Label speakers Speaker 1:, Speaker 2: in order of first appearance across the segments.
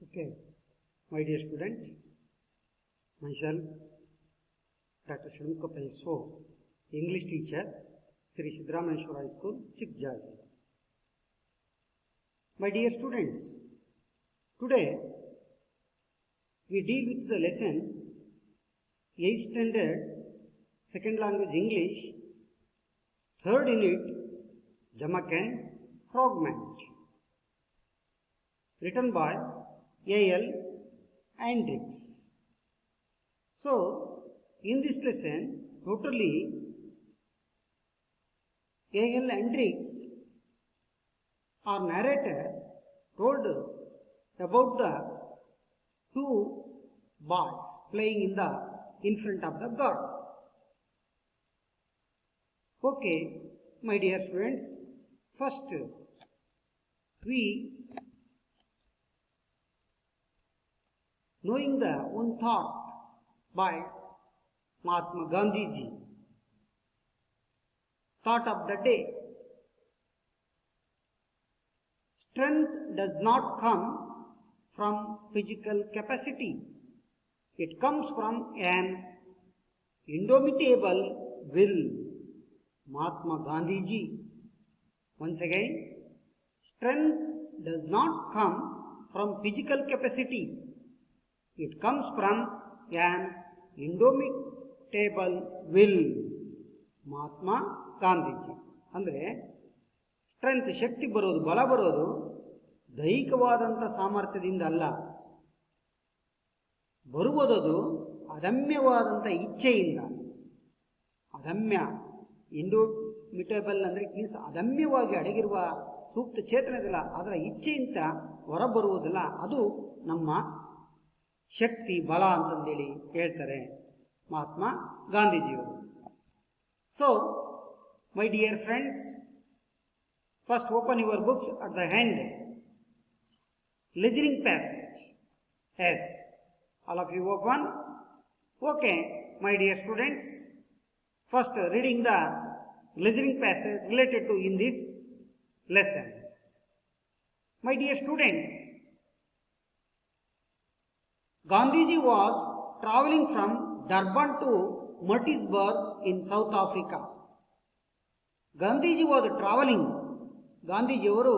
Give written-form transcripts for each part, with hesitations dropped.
Speaker 1: Okay, my dear students, myself, Dr. Shanmukappa S.O., English teacher, Sri Siddarameshwara High School, Chikjaji. My dear students, today we deal with the lesson 8th standard, second language English, third unit, Jamak and Fragment, written by A.L. Andrix. So, in this lesson, totally A.L. Andrix, our narrator, told about the two boys playing in front of the God. Okay, my dear friends, first we knowing the one thought by Mahatma Gandhiji, thought of the day. Strength does not come from physical capacity. It comes from an indomitable will. Mahatma Gandhiji. Once again, strength does not come from physical capacity. It comes from an indomitable will. Mahatma Gandhiji. ಅಂದರೆ strength, ಶಕ್ತಿ ಬರೋದು, ಬಲ ಬರೋದು ದೈಹಿಕವಾದಂಥ ಸಾಮರ್ಥ್ಯದಿಂದ ಅಲ್ಲ, ಬರುವುದದು ಅದಮ್ಯವಾದಂಥ ಇಚ್ಛೆಯಿಂದ. ಅದಮ್ಯ, ಇಂಡೋಮಿಟೇಬಲ್ ಅಂದರೆ it means ಅದಮ್ಯವಾಗಿ ಅಡಗಿರುವ ಸೂಕ್ತ ಚೇತನದಲ್ಲ, ಅದರ ಇಚ್ಛೆಯಿಂದ ಹೊರಬರುವುದಿಲ್ಲ, ಅದು ನಮ್ಮ ಶಕ್ತಿ, ಬಲ ಅಂತಂದೇಳಿ ಹೇಳ್ತಾರೆ ಮಹಾತ್ಮ ಗಾಂಧೀಜಿಯವರು. So, my dear friends, first open your books at the end. Listening passage. Yes, all of you open. Okay, my dear students, first reading the listening passage related to in this lesson. My dear students, Gandhiji was traveling from Durban to Murtisburg in South Africa. Gandhiji was travelling. ಗಾಂಧೀಜಿಯವರು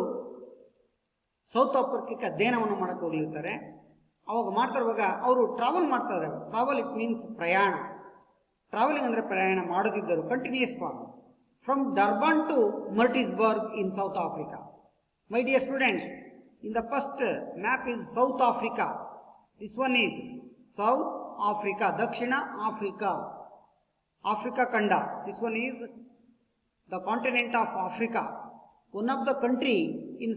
Speaker 1: south ಆಫ್ರಿಕಾಕ್ಕೆ ಅಧ್ಯಯನವನ್ನು ಮಾಡಕ್ಕೆ ಹೋಗ್ಲಿರ್ತಾರೆ. ಅವಾಗ ಮಾಡ್ತಿರುವಾಗ ಅವರು travel ಮಾಡ್ತಾರೆ. Travel it means ಪ್ರಯಾಣ. ಟ್ರಾವೆಲಿಂಗ್ ಅಂದರೆ ಪ್ರಯಾಣ ಮಾಡುತ್ತಿದ್ದರು, continuous form. From Durban to Maritzburg in South Africa. My dear students, in the first map is South Africa. This one is South Africa, ದಕ್ಷಿಣ Africa, Africa Kanda. This one is the continent of Africa. One of the country in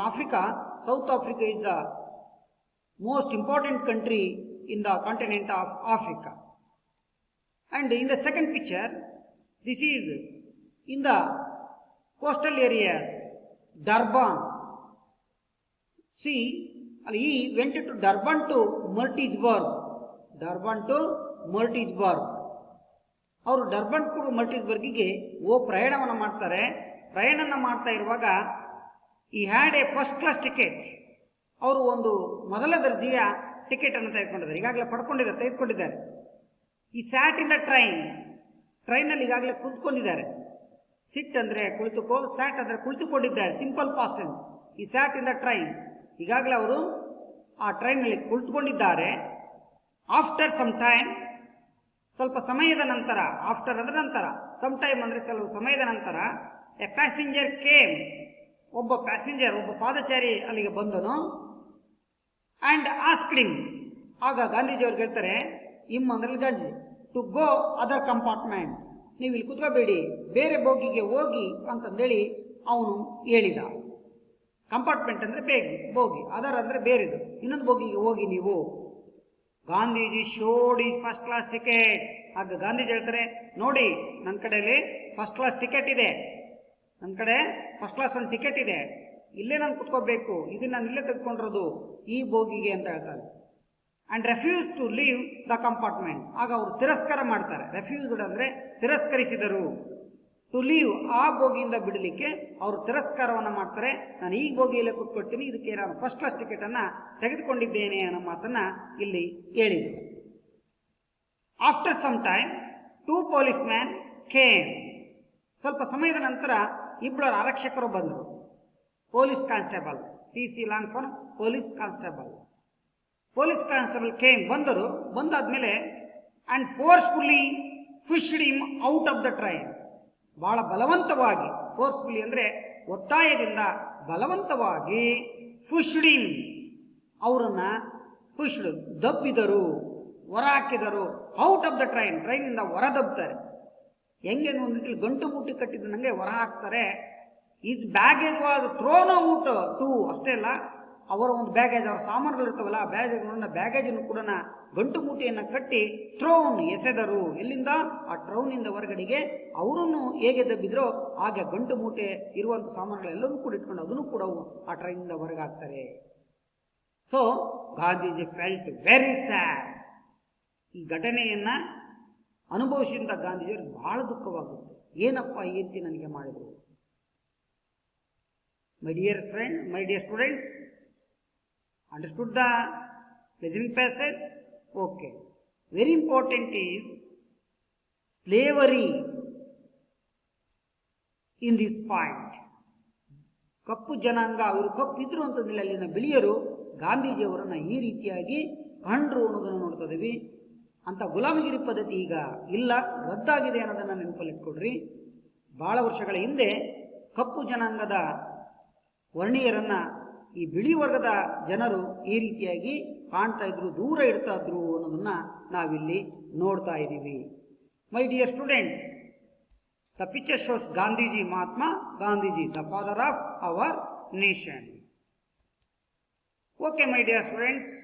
Speaker 1: Africa, South Africa is the most important country in the continent of Africa. And in the second picture, this is in the coastal areas, Durban. See, he went to Durban to Murtisburg. Durban to Murtisburg. ಅವರು Durban to ಮರ್ಟಿಸ್ಬರ್ಗಿಗೆ ಪ್ರಯಾಣವನ್ನು ಮಾಡ್ತಾರೆ. ಪ್ರಯಾಣನ ಮಾಡ್ತಾ ಇರುವಾಗ he had A first class ticket. ಅವರು ಒಂದು ಮೊದಲ ದರ್ಜೆಯ ticket ಅನ್ನು ತೆಗೆದುಕೊಂಡಿದ್ದಾರೆ, ಈಗಾಗಲೇ ತೆಗೆದುಕೊಂಡಿದ್ದಾರೆ. ಈ ಸ್ಯಾಟ್ ಇನ್ ದ ಟ್ರೈನಲ್ಲಿ ಈಗಾಗಲೇ ಕುಳಿತುಕೊಂಡಿದ್ದಾರೆ. ಸಿಟ್ ಅಂದರೆ ಕುಳಿತುಕೋ, ಸ್ಯಾಟ್ ಅಂದರೆ ಕುಳಿತುಕೊಂಡಿದ್ದಾರೆ, ಸಿಂಪಲ್ ಪಾಸ್ಟ್ ಟೆನ್ಸ್. ಈ ಸ್ಯಾಟ್ ಇನ್ ದ ಟ್ರೈನ್, ಈಗಾಗಲೇ ಅವರು ಆ ಟ್ರೈನಲ್ಲಿ ಕುಳಿತುಕೊಂಡಿದ್ದಾರೆ. ಆಫ್ಟರ್ ಸಮ್ ಟೈಮ್, ಸ್ವಲ್ಪ ಸಮಯದ ನಂತರ, ಆಫ್ಟರ್ ಅಂದರೆ ನಂತರ, ಸಮ್ ಟೈಮ್ ಅಂದರೆ ಸ್ವಲ್ಪ ಸಮಯದ ನಂತರ, ಎ ಪ್ಯಾಸೆಂಜರ್ ಕೇಮ್, ಒಬ್ಬ ಪಾದಚಾರಿ ಅಲ್ಲಿಗೆ ಬಂದನು. ಆ್ಯಂಡ್ ಆಸ್ಕ್ಡ್ ಹಿಮ್, ಆಗ ಗಾಂಧೀಜಿಯವ್ರು ಹೇಳ್ತಾರೆ, ಅಂದರೆ Gandhi, to go other compartment, ನೀವು ಇಲ್ಲಿ ಕುತ್ಕೋಬೇಡಿ, ಬೇರೆ ಬೋಗಿಗೆ ಹೋಗಿ ಅಂತಂದೇಳಿ ಅವನು ಹೇಳಿದ. ಕಂಪಾರ್ಟ್ಮೆಂಟ್ ಅಂದರೆ ಬೋಗಿ, ಅದರ್ ಅಂದರೆ ಬೇರೆದು, ಇನ್ನೊಂದು ಬೋಗಿಗೆ ಹೋಗಿ ನೀವು. Gandhiji showed is first class ticket. ಆಗ ಗಾಂಧೀಜಿ ಹೇಳ್ತಾರೆ, ನೋಡಿ ನನ್ನ ಕಡೆಯಲ್ಲಿ ಫಸ್ಟ್ ಕ್ಲಾಸ್ ಟಿಕೆಟ್ ಇದೆ, ನನ್ನ ಕಡೆ ಫಸ್ಟ್ ಕ್ಲಾಸ್ ಒಂದು ಟಿಕೆಟ್ ಇದೆ, ಇಲ್ಲೇ ನಾನು ಕುತ್ಕೋಬೇಕು, ಇದನ್ನ ನಾನು ಇಲ್ಲೇ ತೆಗೆದುಕೊಂಡಿರೋದು ಈ ಬೋಗಿಗೆ ಅಂತ ಹೇಳ್ತಾರೆ. And refuse to leave the compartment. ಆಗ ಅವರು ತಿರಸ್ಕಾರ ಮಾಡ್ತಾರೆ. ರೆಫ್ಯೂಸ್ಡ್ ಅಂದರೆ ತಿರಸ್ಕರಿಸಿದರು. ಟು ಲೀವ್, ಆ ಬೋಗಿಯಿಂದ ಬಿಡಲಿಕ್ಕೆ ಅವರು ತಿರಸ್ಕಾರವನ್ನು ಮಾಡ್ತಾರೆ. ನಾನು ಈ ಬೋಗಿಯಲ್ಲೇ ಕೂತ್ಕೊಳ್ತೀನಿ, ಇದಕ್ಕೆ ನಾನು ಫಸ್ಟ್ ಕ್ಲಾಸ್ ಟಿಕೆಟನ್ನು ತೆಗೆದುಕೊಂಡಿದ್ದೇನೆ ಅನ್ನೋ ಮಾತನ್ನು ಇಲ್ಲಿ ಹೇಳಿದರು. After some time 2 policemen came. ಸ್ವಲ್ಪ ಸಮಯದ ನಂತರ ಇಬ್ಬರು ಆರಕ್ಷಕರು ಬಂದರು. Police constable, PC Langford police constable. Police constable came, ಬಂದರು. ಬಂದಾದ್ಮೇಲೆ and forcefully fished him out of the train. ಬಹಳ ಬಲವಂತವಾಗಿ, ಫೋರ್ಸ್ಫುಲ್ಲಿ ಅಂದರೆ ಒತ್ತಾಯದಿಂದ ಬಲವಂತವಾಗಿ, ಫಿಶ್ಡ್ ಹಿಮ್ ಅವರನ್ನ ಫಿಶ್ಡ್ ದಬ್ಬಿದರು, ಹೊರ ಹಾಕಿದರು. ಔಟ್ ಆಫ್ ದ ಟ್ರೈನ್, ಟ್ರೈನಿಂದ ಹೊರ ದಬ್ತಾರೆ. ಹೆಂಗೆ ಒಂದು ರೀತಿಯಲ್ಲಿ ಗಂಟು ಮುಟ್ಟಿ ಕಟ್ಟಿದ ನನಗೆ ಹೊರ ಹಾಕ್ತಾರೆ. Is baggage was thrown out too, ಅಷ್ಟೇ ಅಲ್ಲ, ಅವರ ಒಂದು ಬ್ಯಾಗೇಜ್, ಅವರ ಸಾಮಾನುಗಳು ಇರ್ತಾವಲ್ಲ, ಬ್ಯಾಗೇಜನ್ನು ಕೂಡ ಗಂಟು ಮೂಟೆಯನ್ನು ಕಟ್ಟಿ ಥ್ರೋನ್, ಎಸೆದರು. ಎಲ್ಲಿಂದ? ಆ ಟ್ರೌನಿಂದ ಹೊರಗಡೆಗೆ. ಅವರನ್ನು ಹೇಗೆ ದಬ್ಬಿದ್ರೋ ಹಾಗೆ ಗಂಟು ಮೂಟೆ ಇರುವಂಥ ಸಾಮಾನುಗಳೆಲ್ಲವೂ ಕೂಡ ಇಟ್ಕೊಂಡು ಅದನ್ನು ಕೂಡ ಆ ಟ್ರೈನಿಂದ ಹೊರಗೆ ಹಾಕ್ತಾರೆ. So Gandhiji felt very sad. ಈ ಘಟನೆಯನ್ನು ಅನುಭವಿಸಿದ ಗಾಂಧೀಜಿಯವ್ರಿಗೆ ಬಹಳ ದುಃಖವಾಗುತ್ತೆ. ಏನಪ್ಪ ಈ ರೀತಿ ನನಗೆ ಮಾಡಿದರು. My dear friend, my dear students, understood the listening passage? Okay. Very important is slavery in this point. ಕಪ್ಪು ಜನಾಂಗ, ಅವರು ಕಪ್ಪಿದ್ರು ಅಂತಂದಿಲ್ಲ, ಅಲ್ಲಿನ ಬಿಳಿಯರು ಗಾಂಧೀಜಿಯವರನ್ನು ಈ ರೀತಿಯಾಗಿ ಕಂಡ್ರು ಅನ್ನೋದನ್ನು ನೋಡ್ತಾ ಇದ್ದೀವಿ. ಅಂತ ಗುಲಾಮಗಿರಿ ಪದ್ಧತಿ ಈಗ ಇಲ್ಲ, ರದ್ದಾಗಿದೆ ಅನ್ನೋದನ್ನು ನೆನಪಲ್ಲಿಟ್ಕೊಡ್ರಿ. ಬಹಳ ವರ್ಷಗಳ ಹಿಂದೆ ಕಪ್ಪು ಜನಾಂಗದ ವರ್ಣೀಯರನ್ನ ಈ ಬಿಳಿ ವರ್ಗದ ಜನರು ಈ ರೀತಿಯಾಗಿ ಕಾಣ್ತಾ ಇದ್ರು, ದೂರ ಇಡ್ತಾ ಇದ್ರು ಅನ್ನೋದನ್ನ ನಾವಿಲ್ಲಿ ನೋಡ್ತಾ ಇದ್ದೀವಿ. ಮೈ dear students, the picture shows Gandhiji, Mahatma Gandhiji, the father of our nation. Okay my dear students,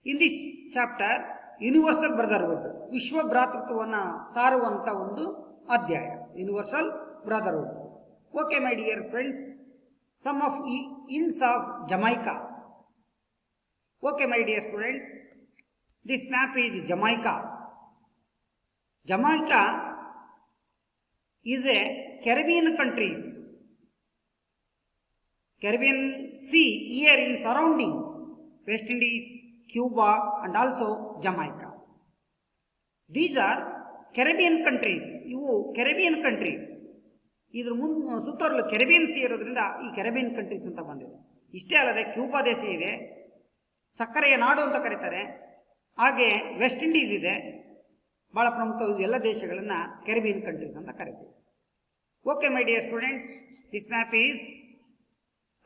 Speaker 1: in this chapter universal brotherhood, ವಿಶ್ವ ಭ್ರಾತೃತ್ವವನ್ನು ಸಾರುವಂತ ಒಂದು ಅಧ್ಯಾಯ, universal brotherhood. Okay my dear friends, some of inns of Jamaica. Okay my dear students, this map is Jamaica. Jamaica is a Caribbean countries. Caribbean Sea here in surrounding West Indies, Cuba and also Jamaica. These are Caribbean countries. ಇವು Caribbean country. ಇದ್ರ ಸುತ್ತಲೂ Caribbean C ಇರೋದ್ರಿಂದ ಈ Caribbean countries ಅಂತ ಬಂದಿದೆ. ಇಷ್ಟೇ ಅಲ್ಲದೆ Cuba ದೇಶ ಇದೆ, ಸಕ್ಕರೆಯ ನಾಡು ಅಂತ ಕರೀತಾರೆ. ಹಾಗೆ ವೆಸ್ಟ್ ಇಂಡೀಸ್ ಇದೆ, ಬಹಳ ಪ್ರಮುಖ. ಎಲ್ಲ ದೇಶಗಳನ್ನ ಕೆರೆಬಿಯನ್ ಕಂಟ್ರೀಸ್ ಅಂತ ಕರೀತೀವಿ. Okay my dear students, this map is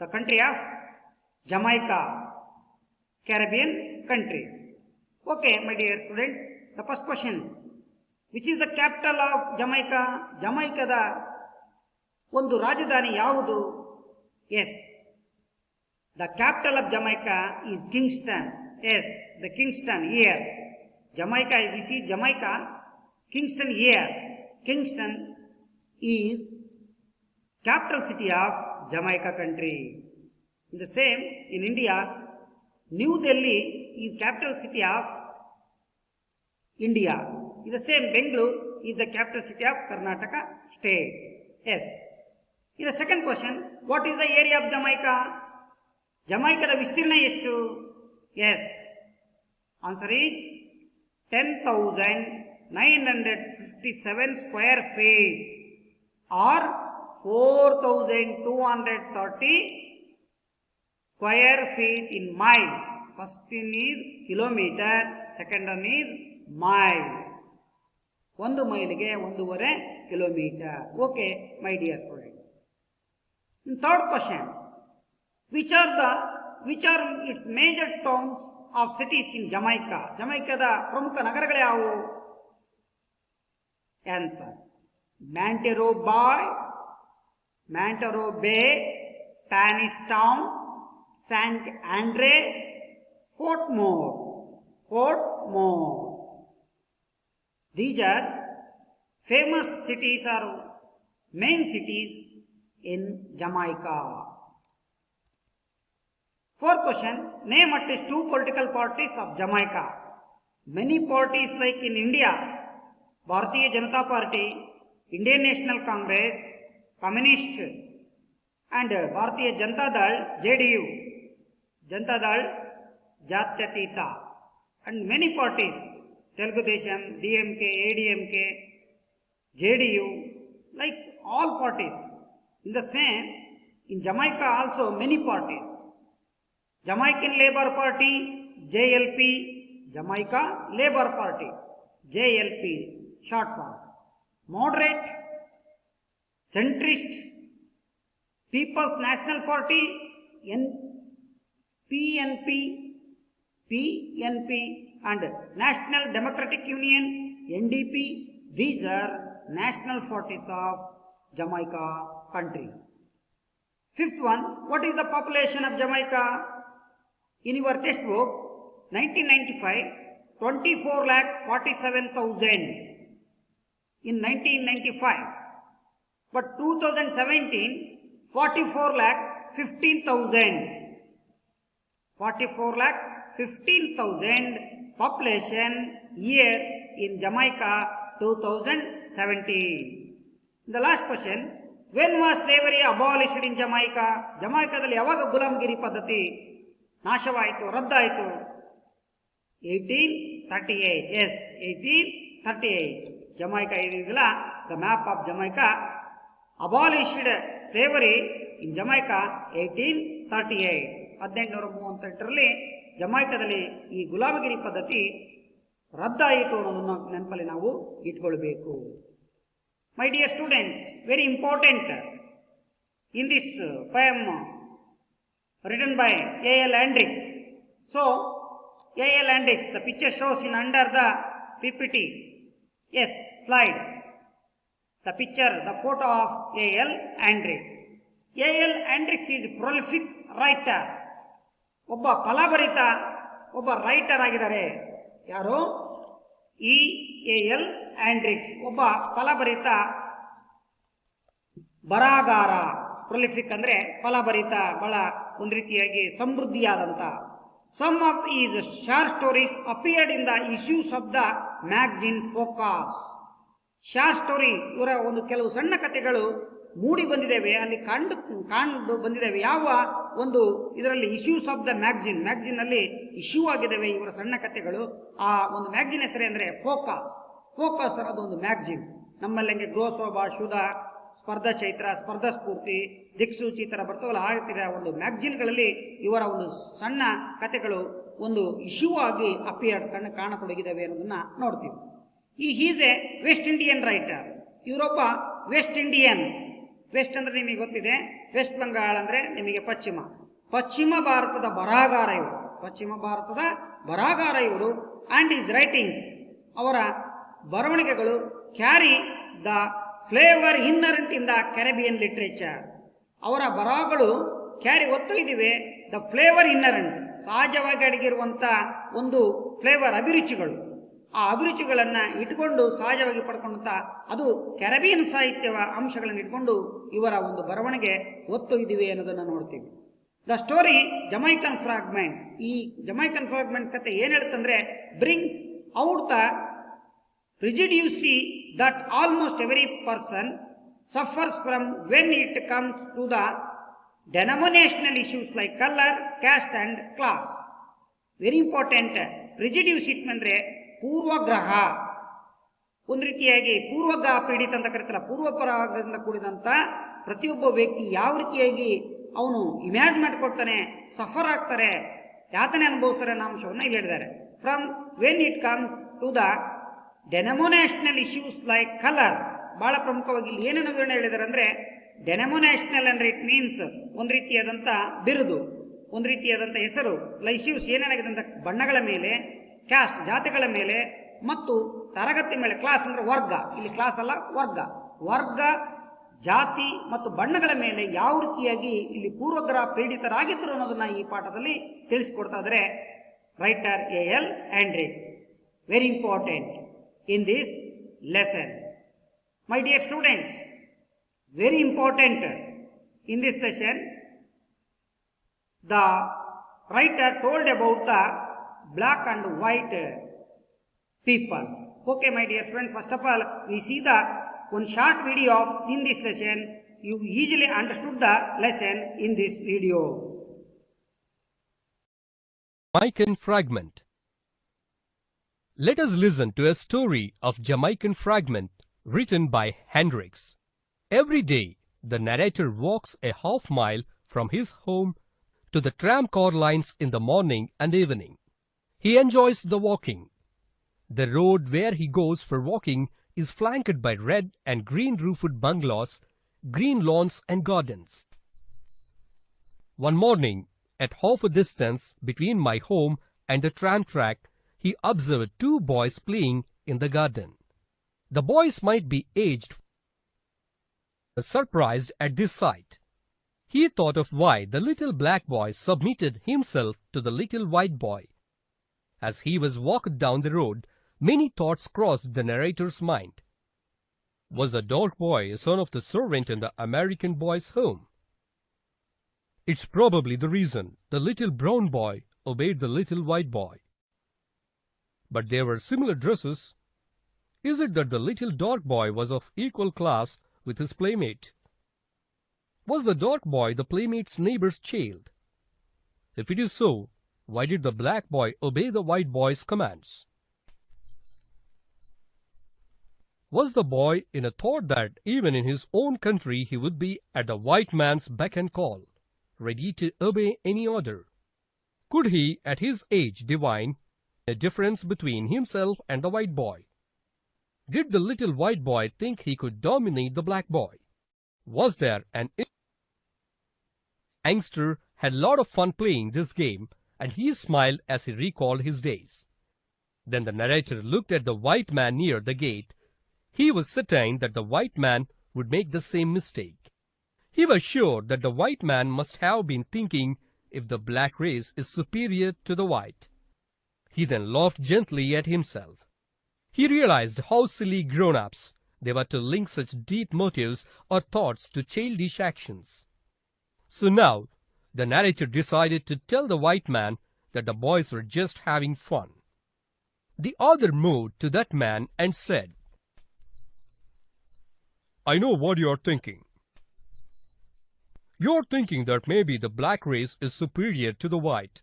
Speaker 1: the country of Jamaica, Caribbean countries. Okay my dear students, the first question, which is the capital of Jamaica? ಜಮೈಕಾದ ಒಂದು ರಾಜಧಾನಿ ಯಾವುದು? Yes, the capital of Jamaica is Kingston. Yes, the Kingston here. Jamaica, this is Jamaica, Kingston here. Kingston is capital city of Jamaica country. In the same in India, New Delhi is capital city of India. In the same Bengaluru is the capital city of Karnataka state. Yes. In the second question, what is the area of Jamaica? ಜಮೈಕಾದ ವಿಸ್ತೀರ್ಣ ಎಷ್ಟು? Yes, answer is 10,957 square feet or 4,230 square feet in mile. First one is kilometer, second one is mile. ಒಂದು ಮೈಲಿಗೆ 1.5 kilometre. Okay my dear students. Third question, which are its major towns of cities in Jamaica? ಜಮೈಕಾದ ಪ್ರಮುಖ ನಗರಗಳು ಯಾವುವು? Answer, Montego Bay, Spanish Town, Saint Andre, Fort Moore. These are famous cities or main cities in Jamaica. Fourth question, name at least 2 political parties of Jamaica. Many parties like in India, Bharatiya Janata Party Indian National Congress, Communist, and Bharatiya Janata Dal, JDU, Janata Dal, Jatyatita, and many parties, Telugu Desam, DMK, ADMK, JDU, like all parties. In the same, in Jamaica also many parties. Jamaican Labour Party, JLP, Jamaica Labour Party, JLP, short form. Moderate, centrist, People's National Party, PNP, and National Democratic Union, NDP. These are national parties of Jamaica country. Fifth one, what is the population of Jamaica? In your textbook, 1995, 24,47,000 in 1995. But 2017, 44,15,000. 44,15,000 population year in Jamaica 2017. The last question, when was slavery abolished in Jamaica? ಜಮೈಕಾದಲ್ಲಿ ಯಾವಾಗ ಗುಲಾಮಗಿರಿ ಪದ್ಧತಿ ನಾಶವಾಯಿತು, ರದ್ದಾಯಿತು? 1838. S, 1838. Jamaica ಇದೆಯಲ್ಲ, the map of Jamaica, ಅಬಾಲಿಷ್ಡ್ slavery in Jamaica 1838. 1838ರಲ್ಲಿ ಜಮೈಕಾದಲ್ಲಿ ಈ ಗುಲಾಮಗಿರಿ ಪದ್ಧತಿ ರದ್ದಾಯಿತು ಅನ್ನೋದನ್ನ ನೆನಪಲ್ಲಿ ನಾವು ಇಟ್ಕೊಳ್ಬೇಕು. My dear students, very important in this poem written by A.L. Hendricks. So, A.L. Hendricks, the picture shows in under the PPT. Yes, slide. The picture, the photo of A.L. Hendricks. A.L. Hendricks is a prolific writer. ಒಬ್ಬ ಫಲಭರಿತ ಒಬ್ಬ writer ಆಗಿದ್ದಾರೆ. ಯಾರು? L ಆಂಡ್ರಿಕ್ಸ್ ಒಬ್ಬ ಫಲಭರಿತ ಬರಹಗಾರ. ಪ್ರೊಲಿಫಿಕ್ ಅಂದ್ರೆ ಫಲಭರಿತ, ಬಹಳ ಒಂದು ರೀತಿಯಾಗಿ ಸಮೃದ್ಧಿಯಾದಂತ. Some of his short stories appeared in the issues of the magazine Focus. Short story, ಇವರ ಒಂದು ಕೆಲವು ಸಣ್ಣ ಕಥೆಗಳು ಮೂಡಿ ಬಂದಿದ್ದೇವೆ, ಅಲ್ಲಿ ಕಂಡು ಬಂದಿದ್ದೇವೆ. ಯಾವ ಒಂದು ಇದರಲ್ಲಿ ಇಶ್ಯೂಸ್ ಆಫ್ ದ ಮ್ಯಾಗಜಿನ್ ಅಲ್ಲಿ ಇಶ್ಯೂ ಆಗಿದ್ದಾವೆ ಇವರ ಸಣ್ಣ ಕಥೆಗಳು. ಆ ಒಂದು ಮ್ಯಾಗಜಿನ್ ಹೆಸರೇ ಅಂದ್ರೆ ಫೋಕಸ್. ಫೋಕಸ್ ಅನ್ನೋದು ಒಂದು ಮ್ಯಾಗಜಿನ್. ನಮ್ಮಲ್ಲಿ ಹಂಗೆ ಗೃಹಶೋಭಾ, ಶುಧ, ಸ್ಪರ್ಧಾ ಚೈತ್ರ, ಸ್ಪರ್ಧಾ ಸ್ಫೂರ್ತಿ, ದಿಕ್ಸೂಚಿ ತರ ಬರ್ತಾವಲ್ಲ, ಆಗ್ತಿರೋ ಒಂದು ಮ್ಯಾಗಜಿನ್ಗಳಲ್ಲಿ ಇವರ ಒಂದು ಸಣ್ಣ ಕಥೆಗಳು ಒಂದು ಇಶ್ಯೂ ಆಗಿ ಅಪಿಯರ್ಡ್ ಕಾಣತೊಡಗಿದ್ದಾವೆ ಅನ್ನೋದನ್ನ ನೋಡ್ತೀವಿ. Is a West Indian writer. ಇವರೊಬ್ಬ ವೆಸ್ಟ್ ಇಂಡಿಯನ್. ವೆಸ್ಟ್ ಅಂದ್ರೆ ನಿಮಗೆ ಗೊತ್ತಿದೆ, ವೆಸ್ಟ್ ಬೆಂಗಾಳ ಅಂದ್ರೆ ನಿಮಗೆ ಪಶ್ಚಿಮ ಭಾರತದ ಬರಹಗಾರ ಇವರು. ಪಶ್ಚಿಮ ಭಾರತದ ಬರಹಗಾರ ಇವರು. ಅಂಡ್ ಈಸ್ ರೈಟಿಂಗ್ಸ್, ಅವರ ಬರವಣಿಗೆಗಳು carry the flavour inherent in the Caribbean literature. ಅವರ ಬರಹಗಳು ಕ್ಯಾರಿ ಒತ್ತೊಯ್ದಿವೆ ದ ಫ್ಲೇವರ್ ಇನ್ನರೆಂಟ್, ಸಹಜವಾಗಿ ಅಡಗಿರುವಂತ ಒಂದು ಫ್ಲೇವರ್, ಅಭಿರುಚಿಗಳು. ಆ ಅಭಿರುಚಿಗಳನ್ನ ಇಟ್ಕೊಂಡು ಸಹಜವಾಗಿ ಪಡ್ಕೊಂಡಂತ ಅದು ಕೆರಬಿಯನ್ ಸಾಹಿತ್ಯವ ಅಂಶಗಳನ್ನು ಇಟ್ಕೊಂಡು ಇವರ ಒಂದು ಬರವಣಿಗೆ ಒತ್ತೊಯ್ದಿವೆ ಅನ್ನೋದನ್ನ ನೋಡ್ತೀವಿ. The story Jamaican fragment. ಈ ಜಮೈಕನ್ ಫ್ರಾಗ್ಮೆಂಟ್ ಕತೆ ಏನ್ ಹೇಳ್ತಂದ್ರೆ, brings out the prejudice that almost every person suffers from when it comes to the denominational issues like colour, caste and class. Very important. Prejudice it ಅಂದ್ರೆ ಪೂರ್ವಗ್ರಹ, ಒಂದು ರೀತಿಯಾಗಿ ಪೂರ್ವಗ್ರಹ ಪೀಡಿತ ಅಂತ ಕರೀತಾರ. ಪೂರ್ವಪರಾಗದಿಂದ ಕೂಡಿದಂತ ಪ್ರತಿಯೊಬ್ಬ ವ್ಯಕ್ತಿ ಯಾವ ರೀತಿಯಾಗಿ ಅವನು ಇಮ್ಯಾಜ್ ಮಾಡಿಕೊಳ್ತಾನೆ, ಸಫರ್ ಆಗ್ತಾರೆ, ಯಾತನೆ ಅನುಭವಿಸ್ತಾರೆ ಅನ್ನೋ ಅಂಶವನ್ನು ಇಲ್ಲಿ ಹೇಳಿದ್ದಾರೆ. From when it comes to the denominational issues like colour. ಬಹಳ ಪ್ರಮುಖವಾಗಿ ಇಲ್ಲಿ ಏನೇನು ವಿವರಣೆ ಹೇಳಿದ್ದಾರೆ ಅಂದ್ರೆ, ಡೆನೋಮಿನೇಷನಲ್ ಅಂದ್ರೆ ಇಟ್ ಮೀನ್ಸ್ ಒಂದು ರೀತಿಯಾದಂಥ ಬಿರುದು, ಒಂದು ರೀತಿಯಾದಂಥ ಹೆಸರು. ಇಶ್ಯೂಸ್ ಏನೇನಾಗಿದೆ ಅಂತ ಬಣ್ಣಗಳ ಮೇಲೆ, ಕ್ಯಾಸ್ಟ್ ಜಾತಿಗಳ ಮೇಲೆ, ಮತ್ತು ತರಗತಿ ಮೇಲೆ. ಕ್ಲಾಸ್ ಅಂದ್ರೆ ವರ್ಗ, ಇಲ್ಲಿ ಕ್ಲಾಸ್ ಅಲ್ಲ ವರ್ಗ, ಜಾತಿ ಮತ್ತು ಬಣ್ಣಗಳ ಮೇಲೆ ಯಾವ ರೀತಿಯಾಗಿ ಇಲ್ಲಿ ಪೂರ್ವಗ್ರಹ ಪೀಡಿತರಾಗಿದ್ದರು ಅನ್ನೋದನ್ನ ಈ ಪಾಠದಲ್ಲಿ ತಿಳಿಸಿಕೊಡ್ತಾ ಇದ್ದಾರೆ writer L Hendricks. Very important in this lesson. My dear students, very important in this lesson, the writer told about the black and white peoples. Okay, my dear friends, first of all, we see the one short video of in this lesson. You easily understood the lesson in this video.
Speaker 2: Jamaican Fragment. Let us listen to a story of Jamaican Fragment written by Hendrix. Every day, the narrator walks a half mile from his home to the tram car lines in the morning and evening. He enjoys the walking. The road where he goes for walking is flanked by red and green roofed bungalows, green lawns and gardens. One morning, at half a distance between my home and the tram track, he observed two boys playing in the garden. The boys might be aged. Surprised at this sight, he thought of why the little black boy submitted himself to the little white boy. As he was walking down the road, many thoughts crossed the narrator's mind. Was the dark boy a son of the servant in the American boy's home? It's probably the reason the little brown boy obeyed the little white boy. But there were similar dresses. Is it that the little dark boy was of equal class with his playmate? Was the dark boy the playmate's neighbor's child? If it is so, why did the black boy obey the white boy's commands? Was the boy in a thought that even in his own country he would be at the white man's beck and call, ready to obey any order? Could he, at his age, divine a difference between himself and the white boy? Did the little white boy think he could dominate the black boy? Was there an youngster had a lot of fun playing this game, and he smiled as he recalled his days. Then the narrator looked at the white man near the gate. He was certain that the white man would make the same mistake. He was sure that the white man must have been thinking if the black race is superior to the white. He then laughed gently at himself. He realized how silly grown-ups they were to link such deep motives or thoughts to childish actions. So now, the narrator decided to tell the white man that the boys were just having fun. The author moved to that man and said, "I know what you are thinking. You're thinking that maybe the black race is superior to the white,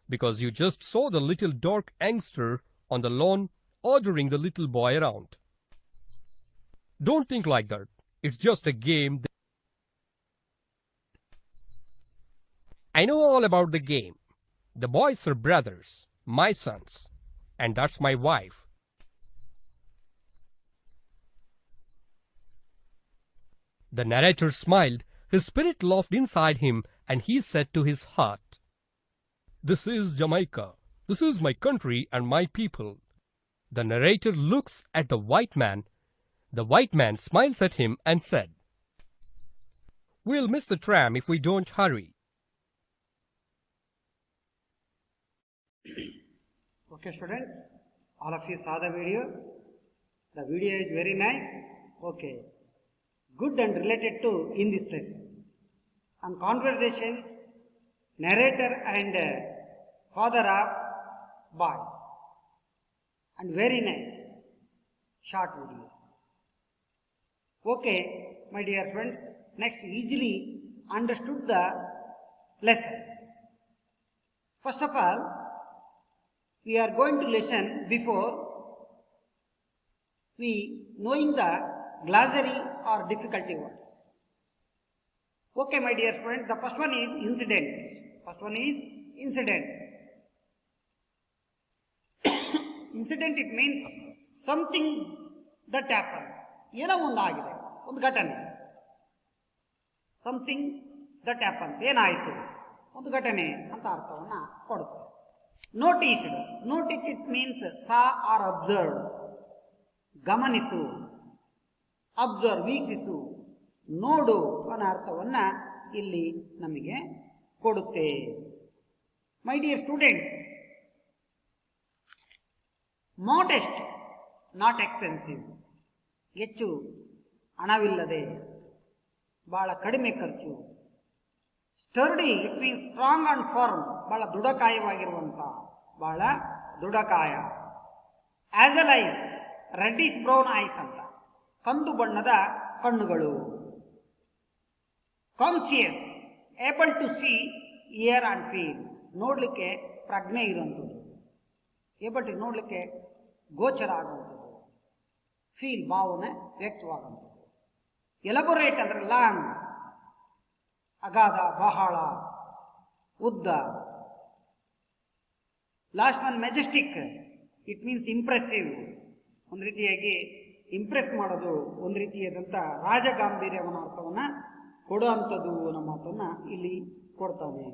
Speaker 2: because you just saw the little dark youngster on the lawn ordering the little boy around. Don't think like that. It's just a game." I know all about the game. The boys are brothers, my sons, and that's my wife. The narrator smiled. His spirit laughed inside him, and he said to his heart, "This is Jamaica. This is my country and my people." The narrator looks at the white man. The white man smiles at him and said, "We'll miss the tram if we don't hurry."
Speaker 1: Okay, students, all of you saw the video. The video is very nice. Okay, good and related to in this lesson. On conversation, narrator and father of boys. And very nice, short video. Okay, my dear friends, next easily understood the lesson. First of all, we are going to listen before we knowing the glossary or difficulty words. Okay, my dear friend, the first one is incident. First one is incident. Incident, it means something that happens. ಏನೋ ಒಂದು ಆಗಿದೆ, ಒಂದು ಘಟನೆ. Something that happens, ಏನಾಯಿತು, ಒಂದು ಘಟನೆ ಅಂತ ಅರ್ಥವನ್ನು ಕೊಡುತ್ತೆ. Noticed. Noticed, it means saw or observed. ಗಮನಿಸು, ಅಬ್ಸರ್ವ್, ವೀಕ್ಷಿಸು, ನೋಡು ಅನ್ನೋ ಅರ್ಥವನ್ನು ಇಲ್ಲಿ ನಮಗೆ ಕೊಡುತ್ತೆ. My dear students, modest, not expensive. ಹೆಚ್ಚು ಹಣವಿಲ್ಲದೆ, ಬಹಳ ಕಡಿಮೆ ಖರ್ಚು. Sturdy, it means strong and firm, ಬಹಳ ದೃಢಕಾಯವಾಗಿರುವಂಥ, ಬಹಳ ದೃಢಕಾಯ. Hazel eyes, reddish brown eyes ಅಂತ. ಕಂದು ಬಣ್ಣದ ಕಣ್ಣುಗಳು. Conscious, able to see, hear and feel, ನೋಡಲಿಕ್ಕೆ ಪ್ರಜ್ಞೆ ಇರುವಂಥದ್ದು, ಏಬಲ್ ಟು ನೋಡಲಿಕ್ಕೆ ಗೋಚರ ಆಗುವಂಥದ್ದು, ಫೀಲ್ ಭಾವನೆ ವ್ಯಕ್ತವಾಗುವಂಥದ್ದು. ಎಲಬೊರೇಟ್ ಅಂದರೆ ಲಾಂಗ್, ಅಗಾಧ, ಬಹಳ, ಉದ್ದ. Last one Majestic, it means impressive, ಒಂದು ರೀತಿಯಾಗಿ ಇಂಪ್ರೆಸ್ ಮಾಡೋದು, ಒಂದು ರೀತಿಯಾದಂಥ ರಾಜಗಾಂಭೀರ್ಯವನ ಅರ್ಥವನ್ನು ಕೊಡುವಂಥದ್ದು ಅನ್ನೋ ಮಾತನ್ನು ಇಲ್ಲಿ ಕೊಡ್ತಾನೆ.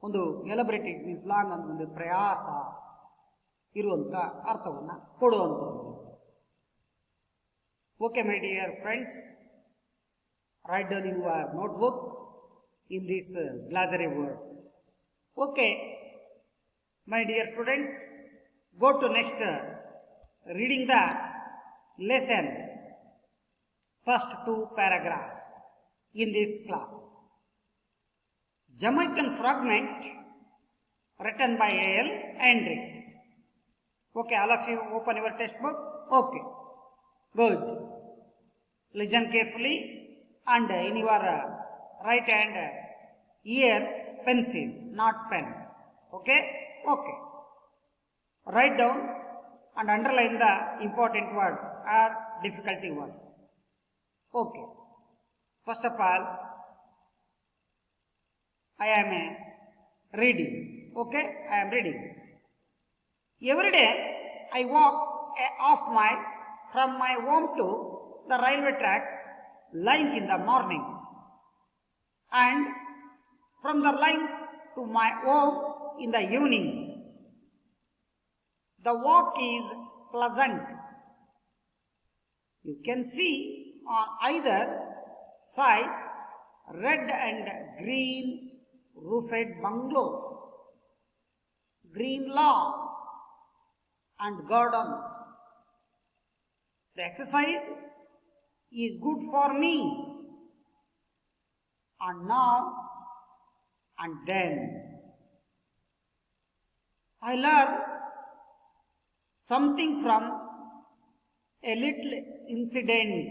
Speaker 1: ಒಂದು ಎಲಬ್ರೇಟ್, ಇಟ್ ಮೀನ್ಸ್ ಲಾಂಗ್ ಅಂತ ಒಂದು ಪ್ರಯಾಸ ಇರುವಂಥ ಅರ್ಥವನ್ನು ಕೊಡುವಂಥದ್ದು. Okay my dear friends, write down in your notebook in these glossary words. Okay, my dear students, go to next reading the lesson, first 2 paragraphs in this class. Jamaican fragment written by A.L. Hendricks. Okay, all of you open your textbook. Okay, good. Listen carefully. And in your right hand ear, pencil, not pen. Okay? Okay. Write down and underline the important words or difficulty words. Okay. First of all, I am reading. Okay? I am reading. Every day I walk a half mile from my home to the railway track lines in the morning, and from the lines to my home in the evening. The walk is pleasant. You can see on either side red and green roofed bungalows, green lawn and garden. The exercise is good for me, and now and then I learn something from a little incident.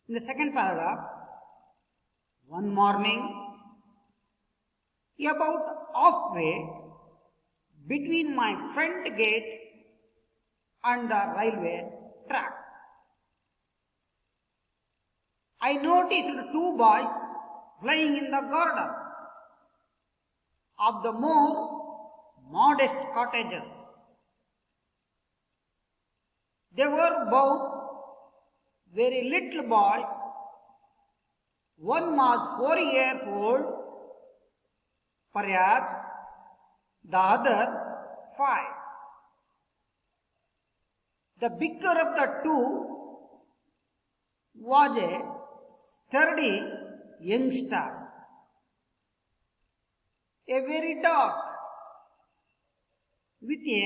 Speaker 1: In the second paragraph, one morning, about halfway between my front gate and the railway track, I noticed 2 boys playing in the garden of the more modest cottages. They were both very little boys. One was 4 years old, perhaps the other 5. The bigger of the 2 was a sturdy youngster, a very dark, with a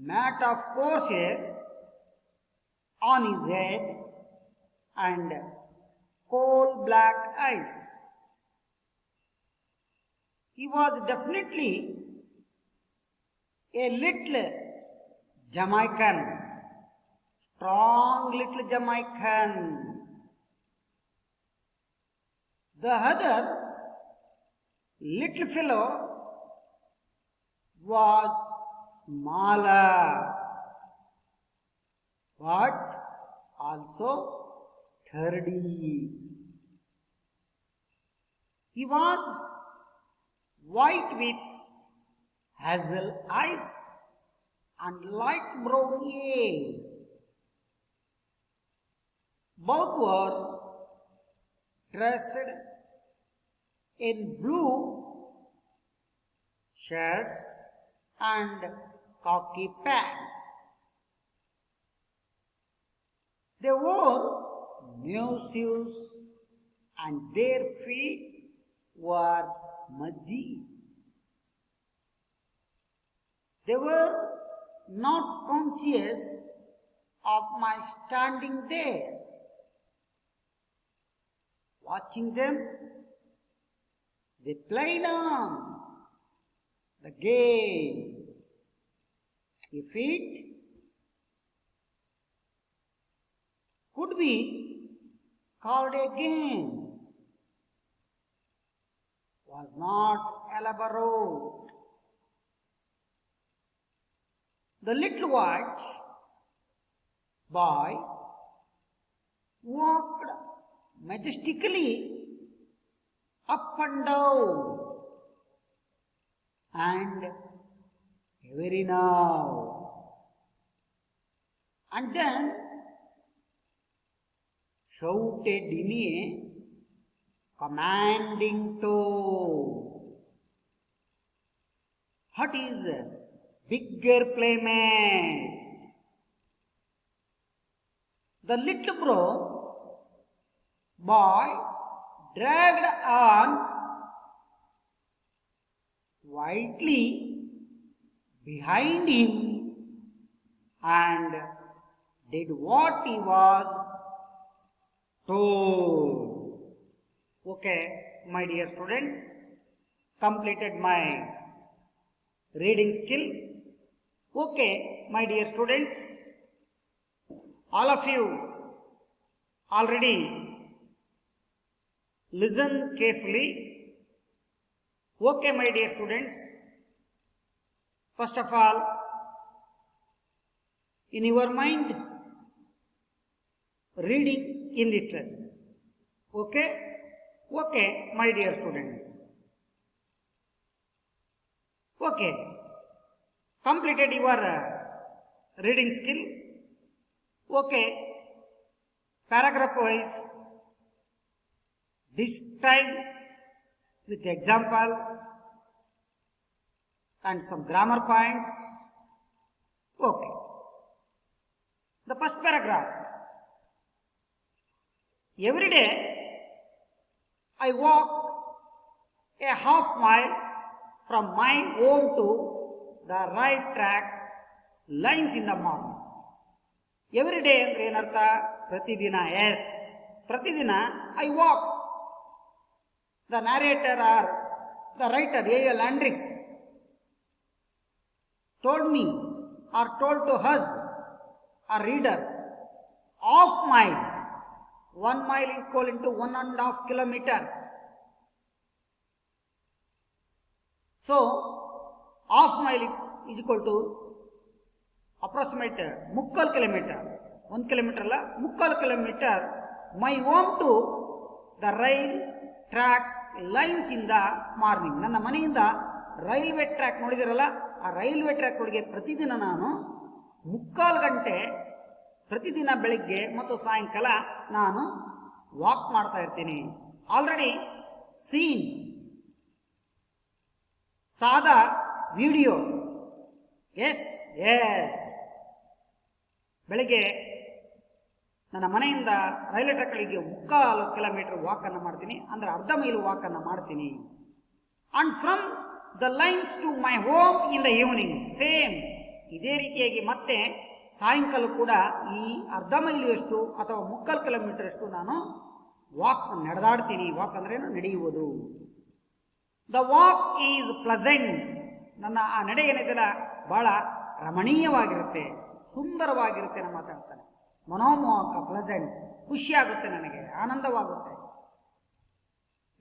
Speaker 1: mat of horsehair on his head and coal black eyes. He was definitely a little Jamaican, strong little Jamaican. The other little fellow was smaller, but also sturdy. He was white with hazel eyes and light brown hair. Both were dressed in blue shirts and khaki pants. They wore new shoes and their feet were muddy. They were not conscious of my standing there, watching them. They played on the game. if it could be called a game, was not elaborate. The little white boy walked majestically up and down, and every now and then shouted in a commanding tone, "What is bigger, playmate?" The little boy dragged on quietly behind him and did what he was told. Okay, my dear students, completed my reading skill. Okay, my dear students, all of you already listen carefully. Okay, my dear students, first of all, in your mind, reading in this lesson. Okay? Okay, my dear students. Okay, completed your reading skill. Okay, paragraph wise, describe with examples and some grammar points. Okay, the first paragraph. Every day I walk a half mile from my home to the right track lines in the morning. Every day ಅಂದ್ರೆ ಏನರ್ಥ? ಪ್ರತಿದಿನ. S, ಪ್ರತಿದಿನ I walk. The narrator or the writer A.L. Andrix told me or told to us, our readers, half mile. 1 mile equal into 1.5 kilometers. So, half mile is equal to approximate mukkal kilometer. 1 kilometer la mukkal kilometer. My home to the rail track lines in the morning. ನನ್ನ ಮನೆಯಿಂದ railway track ನೋಡಿದಿರಲ್ಲ, ಆ railway track ಒಳಗೆ ಪ್ರತಿದಿನ ನಾನು 3/4 ಗಂಟೆ ಪ್ರತಿದಿನ ಬೆಳಿಗ್ಗೆ ಮತ್ತು ಸಾಯಂಕಾಲ ನಾನು ವಾಕ್ ಮಾಡ್ತಾ ಇರ್ತೀನಿ. ಆಲ್ರೆಡಿ ಸೀನ್ ಸಾದಾ ವಿಡಿಯೋ. ಎಸ್ ಎಸ್, ಬೆಳಿಗ್ಗೆ ನನ್ನ ಮನೆಯಿಂದ ರೈಲ್ವೆ ಟ್ರ್ಯಾಕ್ಗಳಿಗೆ 3/4 ಕಿಲೋಮೀಟರ್ ವಾಕನ್ನು ಮಾಡ್ತೀನಿ, ಅಂದರೆ ಅರ್ಧ ಮೈಲು ವಾಕನ್ನು ಮಾಡ್ತೀನಿ. And from the lines to my home in the evening, same ಇದೇ ರೀತಿಯಾಗಿ ಮತ್ತೆ ಸಾಯಂಕಾಲ ಕೂಡ ಈ ಅರ್ಧ ಮೈಲಿಯಷ್ಟು ಅಥವಾ 3/4 ಕಿಲೋಮೀಟರ್ ಅಷ್ಟು ನಾನು ವಾಕ್ ನಡೆದಾಡ್ತೀನಿ. ವಾಕ್ ಅಂದ್ರೆ ನಡೆಯುವುದು. ದ ವಾಕ್ ಈಸ್ ಪ್ಲಸೆಂಟ್, ನನ್ನ ಆ ನಡೆ ಏನಿದೆಯಲ್ಲ ಬಹಳ ರಮಣೀಯವಾಗಿರುತ್ತೆ, ಸುಂದರವಾಗಿರುತ್ತೆ ಅಂತ ಮಾತಾಡ್ತಾನೆ. ಮನೋಮೋಹಕ, ಪ್ಲಸೆಂಟ್, ಖುಷಿಯಾಗುತ್ತೆ, ನನಗೆ ಆನಂದವಾಗುತ್ತೆ.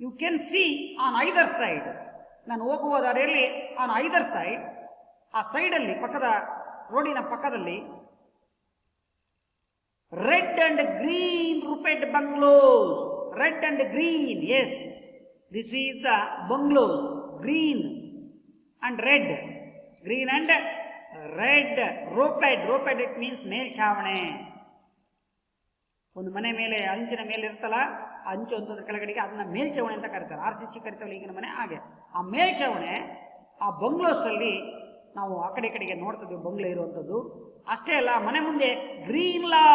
Speaker 1: You can see on either side, ನಾನು ಹೋಗುವ ದಾರಿಯಲ್ಲಿ ಆನ್ ಐದರ್ ಸೈಡ್, ಆ ಸೈಡಲ್ಲಿ ಪಕ್ಕದ ರೋಡಿನ ಪಕ್ಕದಲ್ಲಿ red and green roofed bungalows. Red and green, yes, this is the bungalows. Green and red, green and red, roofed it means ಮೇಲ್ಛಾವಣೆ. ಒಂದು ಮನೆ ಮೇಲೆ ಅಂಚಿನ ಮೇಲೆ ಇರ್ತಲ್ಲ, ಅಂಚು ಅಂತಂದ್ರೆ ಕೆಳಗಡೆಗೆ, ಅದನ್ನ ಮೇಲ್ಛಾವಣಿ ಅಂತ ಕರೀತಾರೆ. RCC ಕರಿತಾವಲ್ಲ ಈಗಿನ ಮನೆ, ಹಾಗೆ ಆ ಮೇಲ್ಛಾವಣೆ, ಆ ಬಂಗ್ಲೋಸ್ ಅಲ್ಲಿ ನಾವು ಆ ಕಡೆ ಕಡೆಗೆ ನೋಡ್ತಿದ್ವಿ ಬಂಗ್ಲೆ ಇರುವಂಥದ್ದು. ಅಷ್ಟೇ ಅಲ್ಲ, ಮನೆ ಮುಂದೆ ಗ್ರೀನ್ ಲಾ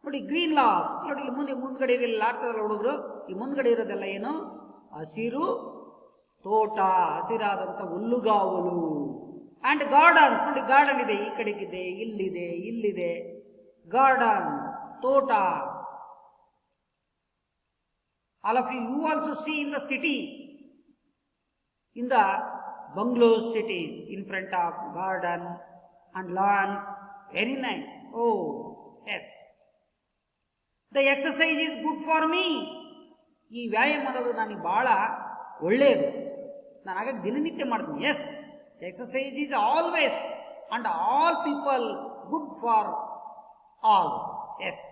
Speaker 1: ನೋಡಿ, ಗ್ರೀನ್ ಲಾ ನೋಡಿ, ಇಲ್ಲಿ ಮುಂದ್ಗಡೆ ಇಲ್ಲಿ ಆಡ್ತದಲ್ಲ ಹುಡುಗರು, ಈ ಮುಂದ್ಗಡೆ ಇರೋದೆಲ್ಲ ಏನು? ಹಸಿರು ತೋಟ, ಹಸಿರಾದಂಥ ಹುಲ್ಲುಗಾವಲು. ಅಂಡ್ ಗಾರ್ಡನ್ ನೋಡಿ, ಗಾರ್ಡನ್ ಇದೆ, ಈ ಕಡೆಗಿದೆ, ಇಲ್ಲಿದೆ ಗಾರ್ಡನ್, ತೋಟ. All of you also see in the city, in the bungalow cities in front of garden and lawns. Very nice. Oh, yes. The exercise is good for me. ಈ ವ್ಯಾಯಾಮ ಅನ್ನೋದು ನನಗೆ ಬಹಳ ಒಳ್ಳೆಯದು. ನಾನು ಹಾಗಾಗಿ ದಿನನಿತ್ಯ ಮಾಡ್ತೀನಿ. Yes, exercise is always and all people good for all. Yes,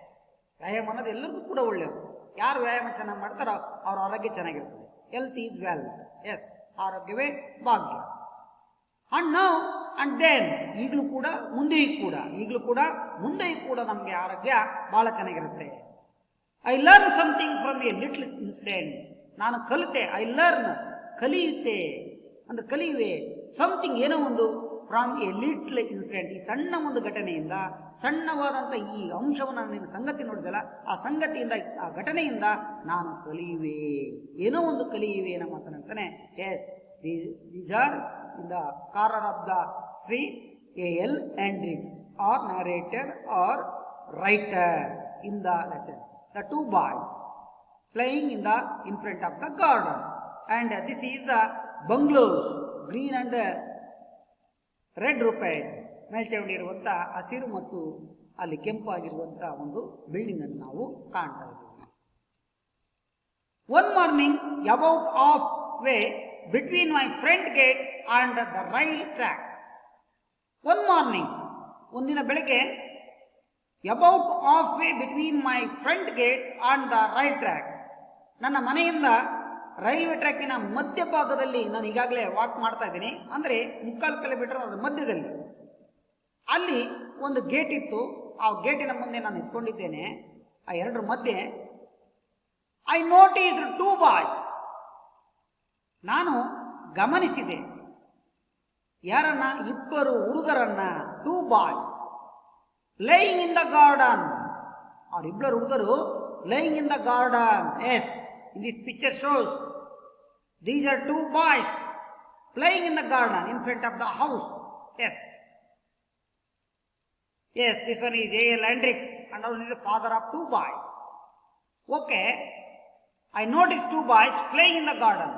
Speaker 1: ವ್ಯಾಯಾಮ ಅನ್ನೋದು ಎಲ್ಲರಿಗೂ ಕೂಡ ಒಳ್ಳೆಯದು. ಯಾರು ವ್ಯಾಯಾಮ ಚೆನ್ನಾಗಿ ಮಾಡ್ತಾರೋ ಅವ್ರ ಆರೋಗ್ಯ ಚೆನ್ನಾಗಿರ್ತದೆ. Health is wealth. ಎಸ್, ಆರೋಗ್ಯವೇ ಭಾಗ್ಯ. ಅಂಡ್ ನೌ ಅಂಡ್ ದೆನ್, ಈಗಲೂ ಕೂಡ ಮುಂದೆಯೂ ಕೂಡ ನಮಗೆ ಆರೋಗ್ಯ ಬಹಳ ಚೆನ್ನಾಗಿರುತ್ತೆ. I learn something from A little incident. ನಾನು ಕಲಿತೆ. ಐ ಲರ್ನ್, ಕಲಿಯುತ್ತೆ ಅಂದ್ರೆ ಕಲಿಯುವೆ. ಸಮಥಿಂಗ್, ಏನೋ ಒಂದು, ಫ್ರಮ್ ಎ ಲಿಟ್ಲ್ ಇನ್ಸಿಡೆಂಟ್, ಈ ಸಣ್ಣ ಒಂದು ಘಟನೆಯಿಂದ, ಸಣ್ಣವಾದಂಥ ಈ ಅಂಶವನ್ನು ನೀನು ಸಂಗತಿ ನೋಡಿದಲ್ಲ, ಆ ಸಂಗತಿಯಿಂದ, ಆ ಘಟನೆಯಿಂದ ನಾನು ಕಲಿಯುವೆ, ಏನೋ ಒಂದು ಕಲಿಯುವೆ ನಮ್ಮ ಮಾತನಾಡ್ತಾನೆ. Yes, these are in the corner of the Shri A.L. Hendricks, or narrator or writer in the lesson. The two boys playing in front of the garden, and this is the bungalows, green and red ರೂಪಾಯಿ ಮೇಲ್ಚಾವಣಿ ಇರುವಂಥ ಹಸಿರು ಮತ್ತು ಅಲ್ಲಿ ಕೆಂಪು ಆಗಿರುವಂಥ ಒಂದು building ಅನ್ನು ನಾವು ಕಾಣ್ತಾ ಇದ್ದೀವಿ. One morning about half way between my front gate and the rail track. One morning, ಒಂದಿನ ಬೆಳಗ್ಗೆ, about half way between my front gate and the rail track, ನನ್ನ ಮನೆಯಿಂದ ರೈಲ್ವೆ ಟ್ರ್ಯಾಕಿನ ಮಧ್ಯಭಾಗದಲ್ಲಿ, ನಾನು ಈಗಾಗಲೇ ವಾಕ್ ಮಾಡ್ತಾ ಇದ್ದೀನಿ, ಅಂದರೆ 3/4 ಕಿಲೋಮೀಟರ್ ಅದರ ಮಧ್ಯದಲ್ಲಿ, ಅಲ್ಲಿ ಒಂದು ಗೇಟ್ ಇತ್ತು. ಆ ಗೇಟಿನ ಮುಂದೆ ನಾನು ನಿಂತ್ಕೊಂಡಿದ್ದೇನೆ. ಆ ಎರಡರ ಮಧ್ಯೆ ಐ ನೋಟಿಸ್ಡ್ 2 ಬಾಯ್ಸ್. ನಾನು ಗಮನಿಸಿದೆ. ಯಾರನ್ನ? 2 ಹುಡುಗರನ್ನ. 2 boys laying in the garden. ಅವ್ರ 2 ಹುಡುಗರು laying in the garden. Yes, in this picture shows these are 2 boys playing in the garden in front of the house. Yes, this one is A.L. Hendricks, and one is the father of 2 boys. Okay, I noticed 2 boys playing in the garden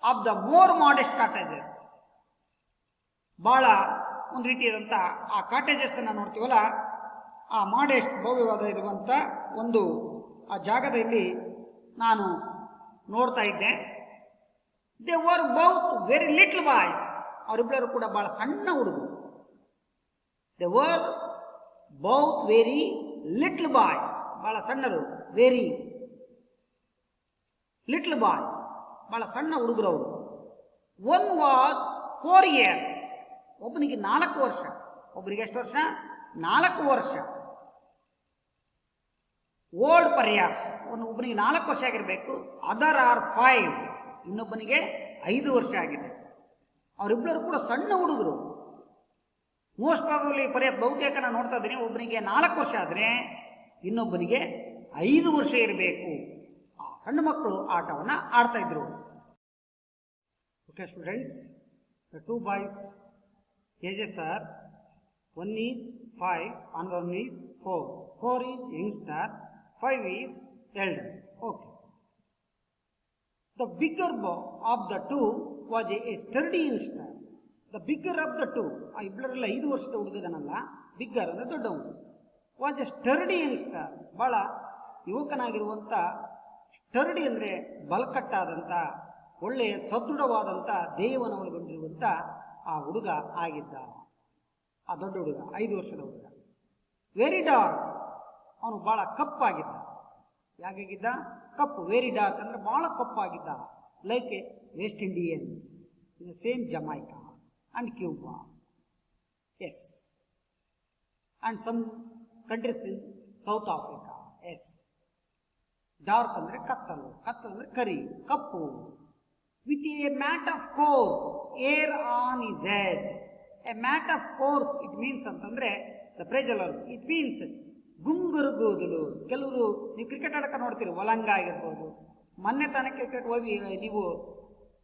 Speaker 1: of the more modest cottages. ಬಹಳ ಒಂದು ರೀತಿಯಾದಂಥ ಆ cottages ಅನ್ನು ನೋಡ್ತೀವಲ್ಲ, ಆ modest, ಭವ್ಯವಾದ ಇರುವಂಥ ಒಂದು ಆ ಜಾಗದಲ್ಲಿ ನಾನು ನೋಡ್ತಾ ಇದ್ದೆ. They were both very little boys. ಅವರಿಬ್ಬರು ಕೂಡ ಬಹಳ ಸಣ್ಣ ಹುಡುಗರು. They were both very little boys, ಬಹಳ ಸಣ್ಣರು. ವೆರಿ ಲಿಟ್ಲ್ ಬಾಯ್ಸ್, ಬಹಳ ಸಣ್ಣ ಹುಡುಗರು ಅವರು. One was 4 years. ಒಬ್ಬನಿಗೆ 4 ವರ್ಷ. ಒಬ್ಬರಿಗೆ ಎಷ್ಟು ವರ್ಷ? 4 ವರ್ಷ. ಓಲ್ಡ್ ಪರ್ಯಾಪ್ಸ್, ಒಬ್ಬನಿಗೆ 4 ವರ್ಷ ಆಗಿರಬೇಕು. ಅದರ್ ಆರ್ 5, ಇನ್ನೊಬ್ಬನಿಗೆ 5 ವರ್ಷ ಆಗಿದೆ. ಅವರಿಬ್ಬರು ಕೂಡ ಸಣ್ಣ ಹುಡುಗರು. ಮೋಸ್ಟ್ ಪ್ರಾಬಬ್ಲಿ ಬಹುತೇಕ ನಾನು ನೋಡ್ತಾ ಇದ್ದೀನಿ, ಒಬ್ಬನಿಗೆ 4 ವರ್ಷ ಆದರೆ ಇನ್ನೊಬ್ಬನಿಗೆ 5 ವರ್ಷ ಇರಬೇಕು. ಆ ಸಣ್ಣ ಮಕ್ಕಳು ಆಟವನ್ನು ಆಡ್ತಾ ಇದ್ರು. Okay students, the 2 boys ages are, one is 5, another one is 4. 4 is youngster, 5 is elder. Okay. The bigger of the 2 was a sturdy youngster. The bigger of the 2, ಆ ಇಬ್ಬರಲ್ಲ 5 ವರ್ಷದ ಹುಡುಗನಲ್ಲ, ಬಿಗ್ಗರ್ ಅಂದರೆ ದೊಡ್ಡವನು, was a sturdy youngster. ಬಹಳ ಯುವಕನಾಗಿರುವಂಥ, sturdy ಅಂದರೆ ಬಲಕಟ್ಟಾದಂಥ, ಒಳ್ಳೆಯ ಸದೃಢವಾದಂಥ ದೇಹವನ್ನು ಒಳಗೊಂಡಿರುವಂಥ ಆ ಹುಡುಗ ಆಗಿದ್ದ. ಆ ದೊಡ್ಡ ಹುಡುಗ, 5 ವರ್ಷದ ಹುಡುಗ. ವೆರಿ ಡಾರ್ಕ್, ಅವನು ಬಹಳ ಕಪ್ಪಾಗಿದ್ದ. ಯಾಕಾಗಿದ್ದ? ಕಪ್ಪು. ವೆರಿ ಡಾರ್ಕ್ ಅಂದರೆ ಬಹಳ ಕಪ್ಪಾಗಿದ್ದ. Like a West Indians in the same Jamaica and Cuba. Yes, and some countries in South Africa. Yes, dark ಅಂದರೆ ಕತ್ತಲು, ಕತ್ತಲು ಅಂದರೆ ಕರಿ, ಕಪ್ಪು. With a mat of coarse hair on his head. A mat of coarse, it means ಅಂತಂದರೆ the pressure, it means ಗುಂಗುರು ಕೂದಲು. ಕೆಲವರು ನೀವು cricket ಆಡಕ್ಕೆ ನೋಡ್ತೀರಿ, ಒಲಂಗ ಆಗಿರ್ಬೋದು. ಮೊನ್ನೆ ತಾನೇ ಕ್ರಿಕೆಟ್ ಹೋಗಿ ನೀವು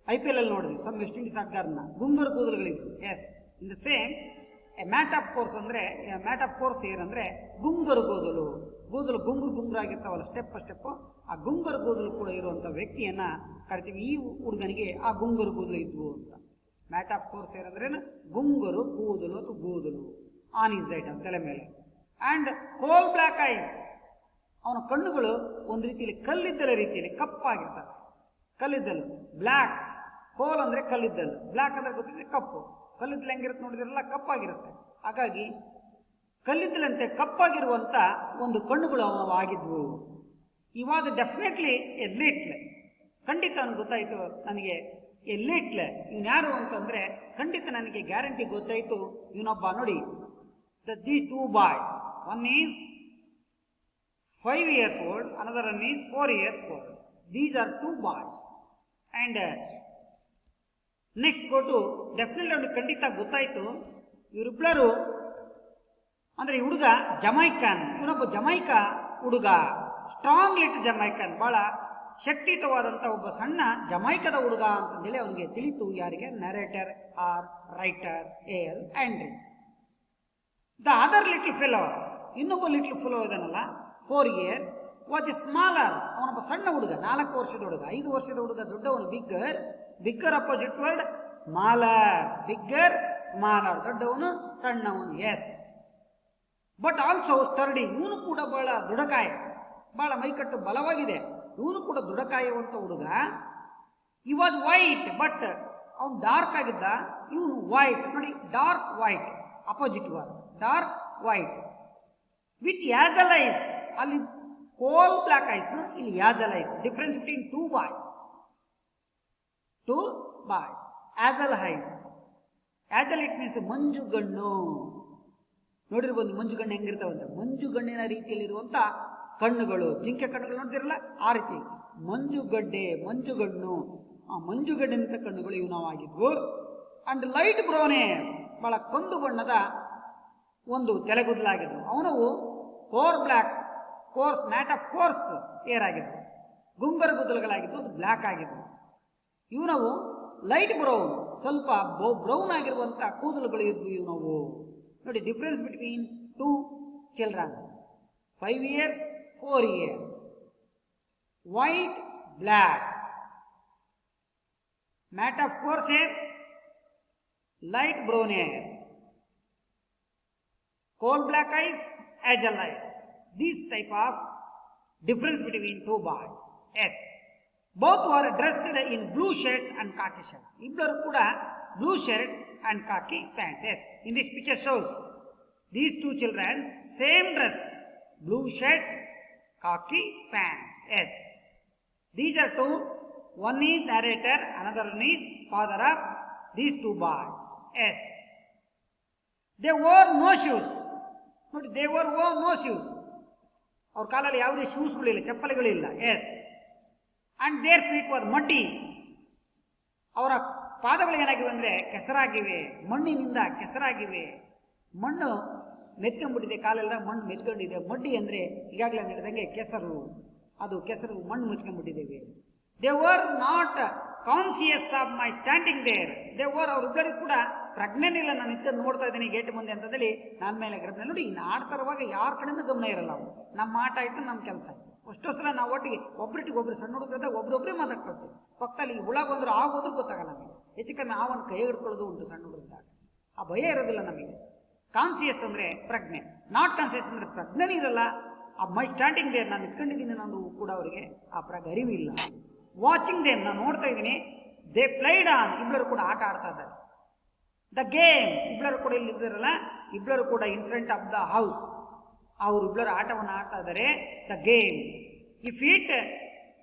Speaker 1: IPL ಅಲ್ಲಿ ನೋಡಿದ್ವಿ, ಸಮ್ ವೆಸ್ಟ್ ಇಂಡೀಸ್ ಆಟಗಾರನ ಗುಂಗುರು ಕೂದಲುಗಳಿದ್ವು. Yes, in the same a mat of coarse ಅಂದರೆ, ಮ್ಯಾಟ್ ಆಫ್ ಕೋರ್ಸ್ ಏನಂದರೆ ಗುಂಗುರು ಕೂದಲು. ಕೂದಲು ಗುಂಗುರು ಆಗಿರ್ತಾವಲ್ಲ, ಸ್ಟೆಪ್, ಆ ಗುಂಗುರು ಕೂದಲು ಕೂಡ ಇರುವಂಥ ವ್ಯಕ್ತಿಯನ್ನು ಕರಿತೀವಿ. ಈ ಹುಡುಗನಿಗೆ ಆ ಗುಂಗುರು ಕೂದಲು ಇದ್ವು ಅಂತ. ಮ್ಯಾಟ್ ಆಫ್ ಕೋರ್ಸ್ ಏರ್ ಅಂದ್ರೆ ಗುಂಗುರು ಕೂದಲು ಅಥವಾ ಕೂದಲು ಆನ್ ಇಸ್ ಹೆಡ್ ತಲೆ ಮೇಲೆ. ಅಂಡ್ ಕೋಲ್ ಬ್ಲ್ಯಾಕ್ ಐಸ್, ಅವನ ಕಣ್ಣುಗಳು ಒಂದು ರೀತಿಯಲ್ಲಿ ಕಲ್ಲಿದ್ದಲ ರೀತಿಯಲ್ಲಿ ಕಪ್ಪಾಗಿರ್ತವೆ. ಕಲ್ಲಿದ್ದಲು ಬ್ಲ್ಯಾಕ್, ಕೋಲ್ ಅಂದ್ರೆ ಕಲ್ಲಿದ್ದಲು, ಬ್ಲ್ಯಾಕ್ ಅಂದ್ರೆ ಗೊತ್ತಿದ್ರೆ ಕಪ್ಪು. ಕಲ್ಲಿದ್ದಲು ಹೆಂಗಿರುತ್ತೆ ನೋಡಿದ್ರಲ್ಲ, ಕಪ್ಪಾಗಿರುತ್ತೆ. ಹಾಗಾಗಿ ಕಲ್ಲಿದ್ದಲಂತೆ ಕಪ್ಪಾಗಿರುವಂತ ಒಂದು ಕಣ್ಣುಗಳು ಅವನವಾಗಿದ್ವು. ಈ ವಾಸ್ ಡೆಫಿನೆಟ್ಲಿ ಎ ಲಿಟ್ಲ್, ಖಂಡಿತ ಅವನು ಗೊತ್ತಾಯ್ತು ನನಗೆ ಎ ಲಿಟ್ಲ್ ಇವನು ಯಾರು ಅಂತಂದ್ರೆ ಖಂಡಿತ ನನಗೆ ಗ್ಯಾರಂಟಿ ಗೊತ್ತಾಯ್ತು ಇವನೊಬ್ಬ. ನೋಡಿ, these two boys, one is 5 years old, another one is 4 years old. These are two boys. And next go to, definitely ಅವನಿಗೆ ಖಂಡಿತ ಗೊತ್ತಾಯ್ತು ಇವರಿಬ್ಬರು ಅಂದ್ರೆ ಈ ಹುಡುಗ ಜಮೈಕನ್, ಇವನೊಬ್ಬ ಜಮೈಕಾ ಹುಡುಗ, ಸ್ಟ್ರಾಂಗ್ ಲಿಟ್ ಜಮೈಕನ್, ಬಹಳ ಶಕ್ತಿಯುತವಾದಂಥ ಒಬ್ಬ ಸಣ್ಣ ಜಮೈಕದ ಹುಡುಗ ಅಂತಂದೇಳಿ ಅವನಿಗೆ ತಿಳಿತು. ಯಾರಿಗೆ? Narrator or writer L Hendricks. The other little fellow, ಇನ್ನೊಬ್ಬ ಲಿಟಲ್ ಫೆಲೋ ಇದನ್ನಲ್ಲ, 4 years, ವಾಸ್ ಎ ಸ್ಮಾಲರ್, ಅವನೊಬ್ಬ ಸಣ್ಣ ಹುಡುಗ, 4 ವರ್ಷದ ಹುಡುಗ, 5 ವರ್ಷದ ಹುಡುಗ ದೊಡ್ಡವನು, bigger. Bigger opposite word smaller, bigger smaller, ದೊಡ್ಡವನು ಸಣ್ಣವನು. ಎಸ್, ಬಟ್ ಆಲ್ಸೋ ಸ್ಟರ್ಡಿ, ಇವನು ಕೂಡ ಬಹಳ ದೃಢಕಾಯ, ಬಹಳ ಮೈಕಟ್ಟು ಬಲವಾಗಿದೆ, ಇವನು ಕೂಡ ದೃಢಕಾಯವಂತ ಹುಡುಗ. ಈ ವಾಸ್ ವೈಟ್, ಬಟ್ ಅವನು ಡಾರ್ಕ್ ಆಗಿದ್ದ, ಇವನು ವೈಟ್. ನೋಡಿ, dark white opposite word, dark white with hazel eyes. ಅಲ್ಲಿ ಕೋಲ್ ಬ್ಲ್ಯಾಕ್ ಐಸ್, ಇಲ್ಲಿ hazel eyes. Difference between two boys. Hazel eyes, hazel it means ಮಂಜುಗಣ್ಣು. ನೋಡಿರ್ಬೋದು ಮಂಜುಗಣ್ಣು ಹೆಂಗಿರ್ತಾವಂತ, ಮಂಜುಗಣ್ಣಿನ ರೀತಿಯಲ್ಲಿರುವಂತ ಕಣ್ಣುಗಳು, ಜಿಂಕೆ ಕಣ್ಣುಗಳು ನೋಡ್ತಿರಲ್ಲ ಆ ರೀತಿ ಮಂಜುಗಡ್ಡೆ, ಮಂಜುಗಣ್ಣು, ಆ ಮಂಜುಗಡ್ಡೆಂತ ಕಣ್ಣುಗಳು ಇವನವಾಗಿದ್ವು. ಅಂಡ್ ಲೈಟ್ ಬ್ರೌನ್ ಹೇರ್, ಬಹಳ ಕಂದು ಬಣ್ಣದ ಒಂದು ತಲೆಗುಡ್ಲಾಗಿದ್ವು. ಅವನವು coal black, coarse mat of coarse hair ಆಗಿದ್ವು, ಗುಂಗರ ಗುದ್ದಲುಗಳಾಗಿದ್ದು ಬ್ಲ್ಯಾಕ್ ಆಗಿದ್ವು. ಇವನವು ಲೈಟ್ ಬ್ರೌನ್, ಸ್ವಲ್ಪ ಬ್ರೌನ್ ಆಗಿರುವಂತ ಕೂದಲುಗಳು ಇದ್ವು ಇವನವು. ನೋಡಿ, difference between two children, 5 years, 4 years. White, black, mat of coarse hair, light brown hair, coal black eyes, agile eyes. This type of difference between two boys. Yes, both were dressed in blue shirts and khaki shirts. Ibbaru kuda blue shirts and khaki pants. Yes, in this picture shows these two children same dress, blue shirts, khaki pants. Yes, these are two. One is narrator, another one is father of these two boys. Yes, they wore no shoes. Not they wore no shoes. ಅವ್ರ ಕಾಲಲ್ಲಿ ಯಾವುದೇ ಶೂಸ್ಗಳಿಲ್ಲ, ಚಪ್ಪಲಿಗಳಿಲ್ಲ. Yes, and their feet were muddy. ಅವರ ಪಾದಗಳು ಏನಾಗಿವೆ ಅಂದರೆ ಕೆಸರಾಗಿವೆ, ಮಣ್ಣಿನಿಂದ ಕೆಸರಾಗಿವೆ. ಮಣ್ಣು ಮೆತ್ಕೊಂಡ್ಬಿಟ್ಟಿದೆ, ಕಾಲೆಲ್ಲ ಮಣ್ಣು ಮೆತ್ಕೊಂಡಿದೆ. ಮಡ್ಡಿ ಅಂದರೆ ಈಗಾಗಲೇ ನಡೆದಂಗೆ ಕೆಸರು, ಅದು ಕೆಸರು ಮಣ್ಣು ಮುಚ್ಕೊಂಡ್ಬಿಟ್ಟಿದ್ದೇವೆ. They were not conscious of my standing there. They were, ಅವರಿಬ್ಬರಿಗೂ ಕೂಡ ಪ್ರಜ್ಞೆನೇ ಇಲ್ಲ, ನಾನು ನಿಂತ್ಕೊಂಡು ನೋಡ್ತಾ ಇದ್ದೀನಿ ಗೇಟ್ ಮುಂದೆ ಅಂತಂದೇಳಿ ನಾನು ಮೇಲೆ ಗಮನ. ನೋಡಿ, ಇನ್ನು ಆಡ್ತಾರುವಾಗ ಯಾರ ಕಡೆನೂ ಗಮನ ಇರಲ್ಲ. ಅವು ನಮ್ಮ ಆಟ ಆಯ್ತು, ನಮ್ಮ ಕೆಲಸ ಆಯ್ತು. ಅಷ್ಟೋ ಸಲ ನಾವು ಒಟ್ಟಿಗೆ ಒಬ್ರು ಸಣ್ಣ ಹುಡುಗದಾಗ ಒಬ್ಬರೊಬ್ಬರೇ ಮಾತಾಡ್ಕೊಳ್ತೀವಿ. ಪಕ್ಕದಲ್ಲಿ ಹುಳ ಬಂದ್ರು ಆಗೋದ್ರೂ ಗೊತ್ತಾಗಲ್ಲ ನಮಗೆ. ಹೆಚ್ಚು ಕಮ್ಮಿ ಆವನ ಕೈ ಹಿಡ್ಕೊಳ್ಳೋದು ಉಂಟು ಸಣ್ಣ ಹುಡುಗದಾಗ. ಆ ಭಯ ಇರೋದಿಲ್ಲ ನಮಗೆ. ಕಾನ್ಸಿಯಸ್ ಅಂದರೆ ಪ್ರಜ್ಞೆ, ನಾಟ್ ಕಾನ್ಸಿಯಸ್ ಅಂದರೆ ಪ್ರಜ್ಞೆನೇ ಇರಲ್ಲ. ಆ ಮೈ ಸ್ಟ್ಯಾಂಡಿಂಗ್ ದೇರ್, ನಾನು ನಿಂತ್ಕೊಂಡಿದ್ದೀನಿ ಅನ್ನೋದು ಕೂಡ ಅವರಿಗೆ ಆ ಅರಿವಿಲ್ಲ. ವಾಚಿಂಗ್ ದೇಮ್, ನಾನು ನೋಡ್ತಾ ಇದ್ದೀನಿ. ದೇ ಪ್ಲೇಡ್ ಆನ್, ಇಬ್ಬರು ಕೂಡ ಆಟ ಆಡ್ತಾ ಇದ್ದಾರೆ. ದ ಗೇಮ್, ಇಬ್ಬರು ಕೂಡ ಇಲ್ಲಿ ಇದ್ದಾರಲ್ಲ, ಇಬ್ಬರು ಕೂಡ in front of the house, ಅವರಿಬ್ಬರು ಆಟವನ್ನು ಆಡ್ತಾ ಇದ್ದಾರೆ. The game, if it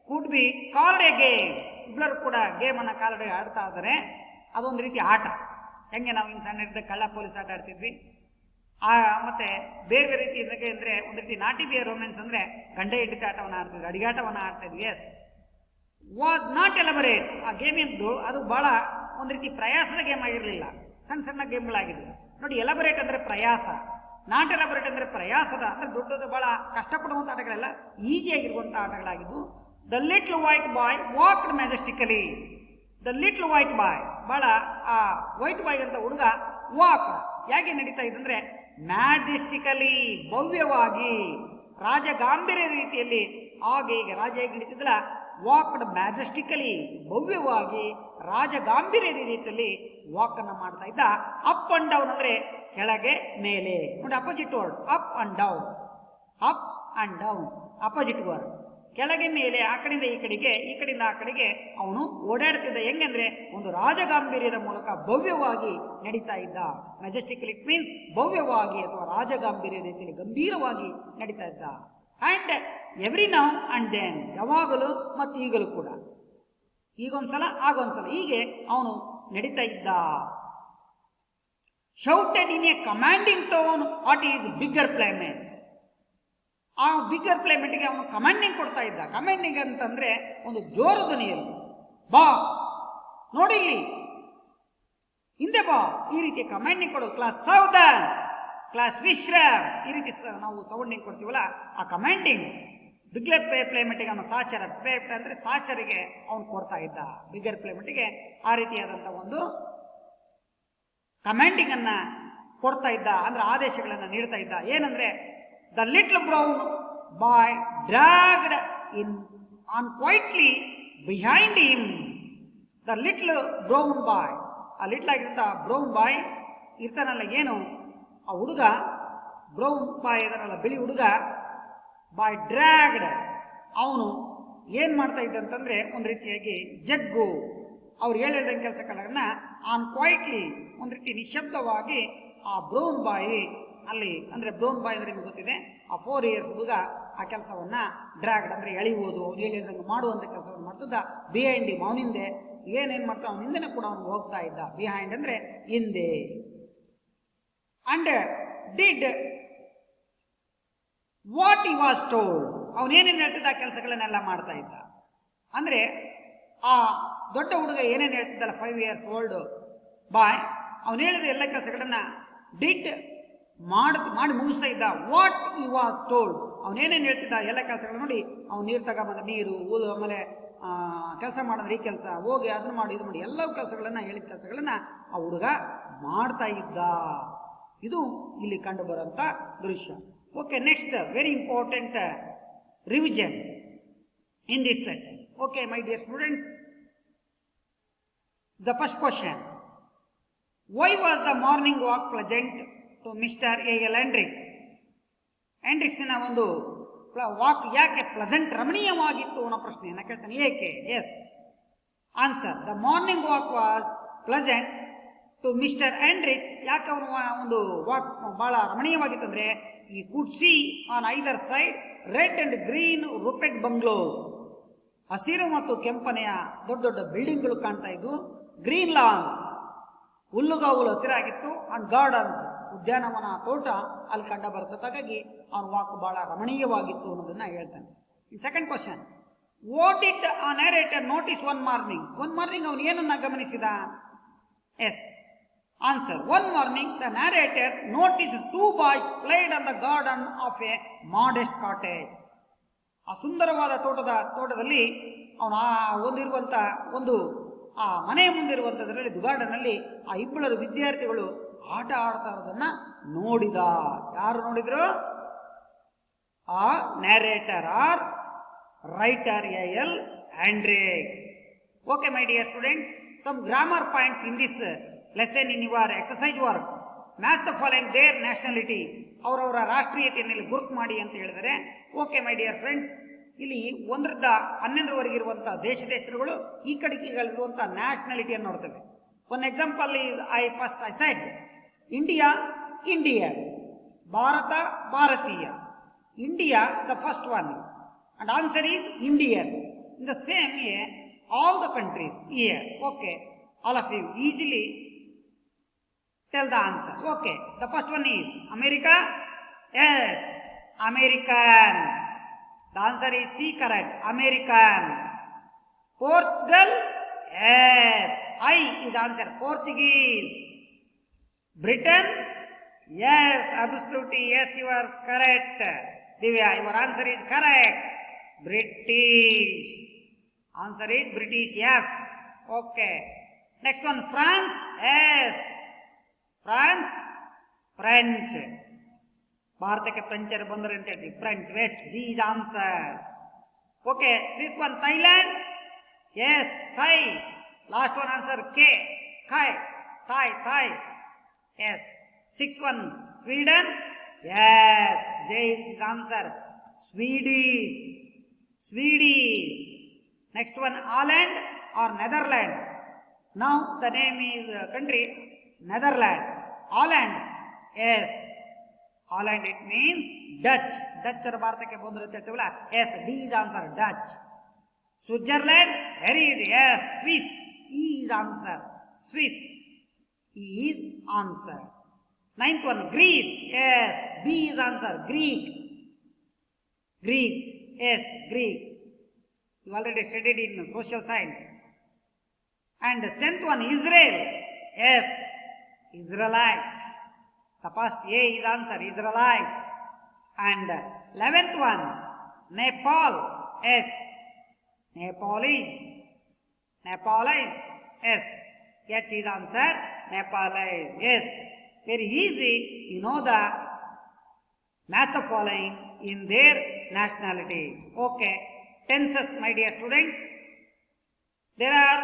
Speaker 1: could be called A game, ಇಬ್ಬರು ಕೂಡ ಗೇಮನ್ನು ಕಾಲ್ಡ್ ಆಡ್ತಾ ಇದ್ದಾರೆ. ಅದೊಂದು ರೀತಿ ಆಟ. ಹೆಂಗೆ ನಾವು ಇನ್ನು ಸಣ್ಣ ಇದ್ದ ಕಳ್ಳ ಪೊಲೀಸ್ ಆಟ ಆಡ್ತಿದ್ವಿ, ಮತ್ತೆ ಬೇರೆ ಬೇರೆ ರೀತಿ ಇದ್ದಾಗ ಅಂದರೆ ಒಂದು ರೀತಿ ನಾಟಿ ಬಿಯರ್ ರೊಮ್ಯಾನ್ಸ್ ಅಂದರೆ ಗಂಡ ಹೆಂಡತಿ ಆಟವನ್ನು ಆಡ್ತಿದ್ವಿ, ಅಡಿಗಾಟವನ್ನು ಆಡ್ತಾ ಇದ್ವಿ. Yes, was not elaborate. ಆ ಗೇಮ್ ಇದ್ದು ಅದು ಬಹಳ ಒಂದು ರೀತಿ ಪ್ರಯಾಸದ ಗೇಮ್ ಆಗಿರಲಿಲ್ಲ, ಸಣ್ಣ ಸಣ್ಣ ಗೇಮ್ಗಳಾಗಿದ್ವು. ನೋಡಿ, ಎಲಬರೇಟ್ ಅಂದರೆ ಪ್ರಯಾಸ, ನಾಟ್ ಎಲಬರೇಟ್ ಅಂದರೆ ಪ್ರಯಾಸದ ಅಂದರೆ ದೊಡ್ಡದು ಬಹಳ ಕಷ್ಟಪಡುವಂಥ ಆಟಗಳೆಲ್ಲ ಈಸಿಯಾಗಿರುವಂಥ ಆಟಗಳಾಗಿದ್ವು. The little white boy walked majestically. The little white boy, ಬಹಳ ಆ ವೈಟ್ ಬಾಯ್ ಅಂತ ಹುಡುಗ ವಾಕ್ ಹೇಗೆ ನಡೀತಾ ಇದ್ದಂದ್ರೆ ಮ್ಯಾಜೆಸ್ಟಿಕಲಿ, ಭವ್ಯವಾಗಿ, ರಾಜ ಗಾಂಭೀರ್ಯ ರೀತಿಯಲ್ಲಿ. ಹಾಗೆ ಈಗ ರಾಜ ಹೇಗೆ ನಡೀತಿದ್ದಲ್ಲ ವಾಕ್ಡ್ ಮ್ಯಾಜೆಸ್ಟಿಕಲಿ, ಭವ್ಯವಾಗಿ ರಾಜಗಾಂಭೀರ್ಯದ ರೀತಿಯಲ್ಲಿ ವಾಕ್ ಅನ್ನ ಮಾಡ್ತಾ ಇದ್ದ. ಅಪ್ ಅಂಡ್ ಡೌನ್ ಅಂದ್ರೆ ಕೆಳಗೆ ಮೇಲೆ, ನೋಡಿ opposite word, up and down, up and down opposite word. ಕೆಳಗೆ ಮೇಲೆ, ಆ ಕಡೆಯಿಂದ ಈ ಕಡೆಗೆ, ಈ ಕಡೆಯಿಂದ ಆ ಕಡೆಗೆ ಅವನು ಓಡಾಡ್ತಿದ್ದ. ಹೆಂಗಂದ್ರೆ ಒಂದು ರಾಜಗಾಂಭೀರ್ಯದ ಮೂಲಕ ಭವ್ಯವಾಗಿ ನಡೀತಾ ಇದ್ದ. ಮೆಜೆಸ್ಟಿಕಲಿ ಇಟ್ ಮೀನ್ಸ್ ಭವ್ಯವಾಗಿ ಅಥವಾ ರಾಜಗಾಂಭೀರ್ಯ ರೀತಿಯಲ್ಲಿ ಗಂಭೀರವಾಗಿ ನಡೀತಾ ಇದ್ದ. And every now and then, ಯಾವಾಗಲೂ ಮತ್ತು ಈಗಲೂ ಕೂಡ, ಈಗೊಂದ್ಸಲ ಆಗೊಂದ್ಸಲ ಹೀಗೆ ಅವನು ನಡೀತಾ ಇದ್ದ. Shouted in a commanding tone what is bigger playmate. ಆ ಬಿಗ್ಗರ್ ಪ್ಲೇಮೆಂಟ್ಗೆ ಅವನು ಕಮಾಂಡಿಂಗ್ ಕೊಡ್ತಾ ಇದ್ದ. ಕಮಾಂಡಿಂಗ್ ಅಂತಂದ್ರೆ ಒಂದು ಜೋರು ಧ್ವನಿಯಲ್ಲಿ, ಬಾ ನೋಡಿಲ್ಲಿ, ಹಿಂದೆ ಬಾ, ಈ ರೀತಿ ಕಮಾಂಡಿಂಗ್ ಕೊಡೋದು. ಕ್ಲಾಸ್ ಸಾವಧಾನ್, ಕ್ಲಾಸ್ ವಿಶ್ರಾಮ್, ಈ ರೀತಿ ನಾವು ಸೌಂಡಿಂಗ್ ಕೊಡ್ತೀವಲ್ಲ, ಆ ಕಮಾಂಡಿಂಗ್ ಬಿಗ್ಗರ್ ಪ್ಲೇಮೆಂಟ್ಗೆ ಅವನು ಸಾಚರ, ಪ್ಲೇಮೆಂಟ್ ಅಂದ್ರೆ ಸಾಚರಿಗೆ ಅವನು ಕೊಡ್ತಾ ಇದ್ದ. ಬಿಗ್ಗರ್ ಪ್ಲೇಮೆಂಟ್ಗೆ ಆ ರೀತಿಯಾದಂಥ ಒಂದು ಕಮಾಂಡಿಂಗ್ ಅನ್ನ ಕೊಡ್ತಾ ಇದ್ದ, ಅಂದ್ರೆ ಆದೇಶಗಳನ್ನ ನೀಡ್ತಾ ಇದ್ದ. ಏನಂದ್ರೆ the little brown boy dragged in on quietly behind him. The little brown boy, ಆ ಲಿಟ್ಲ್ ಆಗಿರ್ತ ಬ್ರೌನ್ ಬಾಯ್ ಇರ್ತಾನಲ್ಲ, ಏನು ಆ ಹುಡುಗ ಬ್ರೌನ್ ಬಾಯ್ ಇದನ್ನಲ್ಲ, ಬಿಳಿ ಹುಡುಗ, ಬಾಯ್ ಡ್ರ್ಯಾಗ್ಡ್, ಅವನು ಏನ್ ಮಾಡ್ತಾ ಇದ್ದ ಅಂತಂದ್ರೆ ಒಂದು ರೀತಿಯಾಗಿ ಜಗ್ಗು, ಅವ್ರು ಹೇಳ್ದಂಗೆ ಕೆಲಸಗಳನ್ನ ಆನ್ ಕ್ವೈಟ್ಲಿ, ಒಂದು ರೀತಿ ನಿಶಬ್ದವಾಗಿ ಆ ಬ್ರೌನ್ ಬಾಯಿ ಅಲ್ಲಿ, ಅಂದ್ರೆ ಬ್ರೌನ್ ಬಾಯ್ ಅಂದ್ರೆ ನಿಮ್ಗೆ ಗೊತ್ತಿದೆ, ಆ 4 years ಹುಡುಗ ಆ ಕೆಲಸವನ್ನ ಡ್ರ್ಯಾಗ್ಡ್ ಅಂದ್ರೆ ಎಳೆಯುವುದು, ಅವ್ನು ಹೇಳಿದಂಗೆ ಮಾಡುವಂತ ಕೆಲಸವನ್ನು ಮಾಡ್ತಿದ್ದ. ಬಿಹೈಂಡ್ ಹಿಮ್, ಅವನಿಂದೆ ಏನೇನ್ ಮಾಡ್ತಾನೆ ಅವನ ಹಿಂದೆನೆ ಕೂಡ ಅವನು ಹೋಗ್ತಾ ಇದ್ದ. ಬಿಹೈಂಡ್ ಅಂದ್ರೆ ಹಿಂದೆ. And did what he was told, ಅವನೇನೇನು ಹೇಳ್ತಿದ್ದ ಆ ಕೆಲಸಗಳನ್ನೆಲ್ಲ ಮಾಡ್ತಾ ಇದ್ದ. ಅಂದ್ರೆ ಆ ದೊಡ್ಡ ಹುಡುಗ ಏನೇನು ಹೇಳ್ತಿದ್ದಲ್ಲ, 5 years old ಬಾಯ್, ಅವನು ಹೇಳಿದ ಎಲ್ಲ ಕೆಲಸಗಳನ್ನ ಡಿಡ್ ಮಾಡಿ ಮುಗಿಸ್ತಾ ಇದ್ದ. ವಾಟ್ ಹಿ ವಾಸ್ ಟೋಲ್ಡ್, ಅವನೇನೇನು ಹೇಳ್ತಿದ್ದ ಎಲ್ಲ ಕೆಲಸಗಳು ನೋಡಿ, ಅವ್ನು ನೀರು ತಗೊಂಬಂದ ನೀರು, ಆಮೇಲೆ ಕೆಲಸ ಮಾಡಿದ್ರೆ ಈ ಕೆಲಸ, ಹೋಗಿ ಅದನ್ನ ಮಾಡಿ ಇದು ಮಾಡಿ, ಎಲ್ಲ ಕೆಲಸಗಳನ್ನ ಹೇಳಿದ ಕೆಲಸಗಳನ್ನ ಆ ಹುಡುಗ ಮಾಡ್ತಾ ಇದ್ದ. ಇದು ಇಲ್ಲಿ ಕಂಡು ಬರುವಂತ ದೃಶ್ಯ. Okay, next very important revision in this lesson. Okay my dear students, the first question, why was the morning walk pleasant to mister A L. Hendricks. ಹೆಂಡ್ರಿಕ್ಸಿನ ಒಂದು ವಾಕ್ ಯಾಕೆ ಪ್ಲೆಸೆಂಟ್, ರಮಣೀಯವಾಗಿತ್ತು ಅನ್ನೋ ಪ್ರಶ್ನೆಯನ್ನು ಕೇಳ್ತಾನೆ. ಏಕೆ? Yes answer, the morning walk was pleasant to mister Hendricks. ಯಾಕೆ ಅವನು ಒಂದು ವಾಕ್ ಬಹಳ ರಮಣೀಯವಾಗಿತ್ತು ಅಂದ್ರೆ, he could see on either side red and green roofed bungalow, ಹಸಿರು ಮತ್ತು ಕೆಂಪನೆಯ ದೊಡ್ಡ ದೊಡ್ಡ ಬಿಲ್ಡಿಂಗ್ಗಳು ಕಾಣ್ತಾ ಇದ್ವು. ಗ್ರೀನ್ ಲಾನ್ಸ್, ಹುಲ್ಲುಗಾವಲು ಹಸಿರಾಗಿತ್ತು. ಅಂಡ್ ಗಾರ್ಡನ್, ಉದ್ಯಾನವನ ತೋಟ ಅಲ್ಲಿ ಕಂಡ ಬರ್ತದೆ. ಹಾಗಾಗಿ ಅವನ ವಾಕ್ ಬಹಳ ರಮಣೀಯವಾಗಿತ್ತು ಅನ್ನೋದನ್ನ ಹೇಳ್ತಾನೆ. Second question, what did a narrator notice one morning. One morning ಅವನು ಏನನ್ನ ಗಮನಿಸಿದ? Yes answer, one morning the narrator notice 2 boys played on the garden of a modest cottage. ಆ ಸುಂದರವಾದ ತೋಟದಲ್ಲಿ ಅವನು ಒಂದಿರುವಂತ ಒಂದು ಆ ಮನೆಯ ಮುಂದಿರುವಂತದ್ರಲ್ಲಿ ಗಾರ್ಡನ್ ಅಲ್ಲಿ ಆ ಇಬ್ಬರು ವಿದ್ಯಾರ್ಥಿಗಳು ಆಟ ಆಡ್ತಾ ಇರೋದನ್ನ ನೋಡಿದ. ಯಾರು ನೋಡಿದ್ರು? ಆ narrator or writer A L. Hendricks. Okay my dear students, some grammar points in this lesson in your exercise work. Match the following their nationality, ಅವರವರ ರಾಷ್ಟ್ರೀಯತೆಯನ್ನು ಗುರುತು ಮಾಡಿ ಅಂತ ಹೇಳಿದರೆ. ಓಕೆ ಮೈ ಡಿಯರ್ ಫ್ರೆಂಡ್ಸ್, ಇಲ್ಲಿ 1ರಿಂದ 11ರವರೆಗೆ ಇರುವಂತಹ ದೇಶಗಳು, ಈ ಕಡೆಗಳಿರುವಂತಹ ನ್ಯಾಷನಾಲಿಟಿಯನ್ನು ನೋಡ್ತೇವೆ. One example is I said India, Indian, Bharat, ಭಾರತೀಯ. India the first one and answer is Indian. In the same way all the countries here. Okay, all of you easily tell the answer. Okay, the first one is America. Yes, American. The answer is C, correct, American. Portugal. Yes, I is answer, Portuguese. Britain. Yes, absolutely, yes, you are correct. Divya, your answer is correct, British. Answer is British, yes. Okay. Next one, France. Yes. France. French. ಭಾರತಕ್ಕೆ ಫ್ರೆಂಚರು ಬಂದರು ಅಂತ ಹೇಳ್ತೀವಿ. French. West. G is answer. Okay, fifth one, Thailand. Yes, Thai. Last one answer, K. Thai. Yes. Sixth one, Sweden. Yes, J is the answer. Swedish. Next one, Holland or Netherlands. Now the name is country, Netherlands. Holland. Yes. Holland, it means Dutch. Dutch or Bharatake Bondurate Tula. Yes, D is the answer, Dutch. Switzerland, very easy. Yes, Swiss. E is answer. Swiss. E is answer. Ninth one, Greece. Yes, B is answer. Greek. Yes, Greek. You already studied in social science. And 10th one, Israel. Yes, Israelite. The first A is answer, Israelite. And 11th one, Nepal. Yes, Nepalese. Yes, H is answer, Nepalese. Yes, very easy. You know the match of following in their nationality. Okay, tenses, my dear students. There are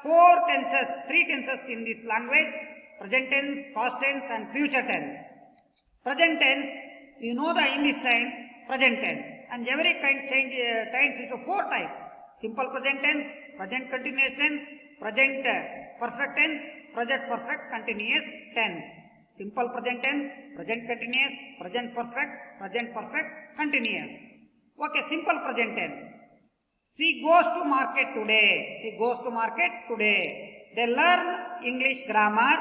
Speaker 1: three tenses in this language: present tense, past tense, and future tense. Present tense, you know the in this time, present tense. And every kind change tense is 4 types: simple present tense, present continuous tense, present perfect tense, present perfect continuous tense. Simple present tense, present continuous, present perfect continuous. Okay, simple present tense. She goes to market today. They learn English grammar.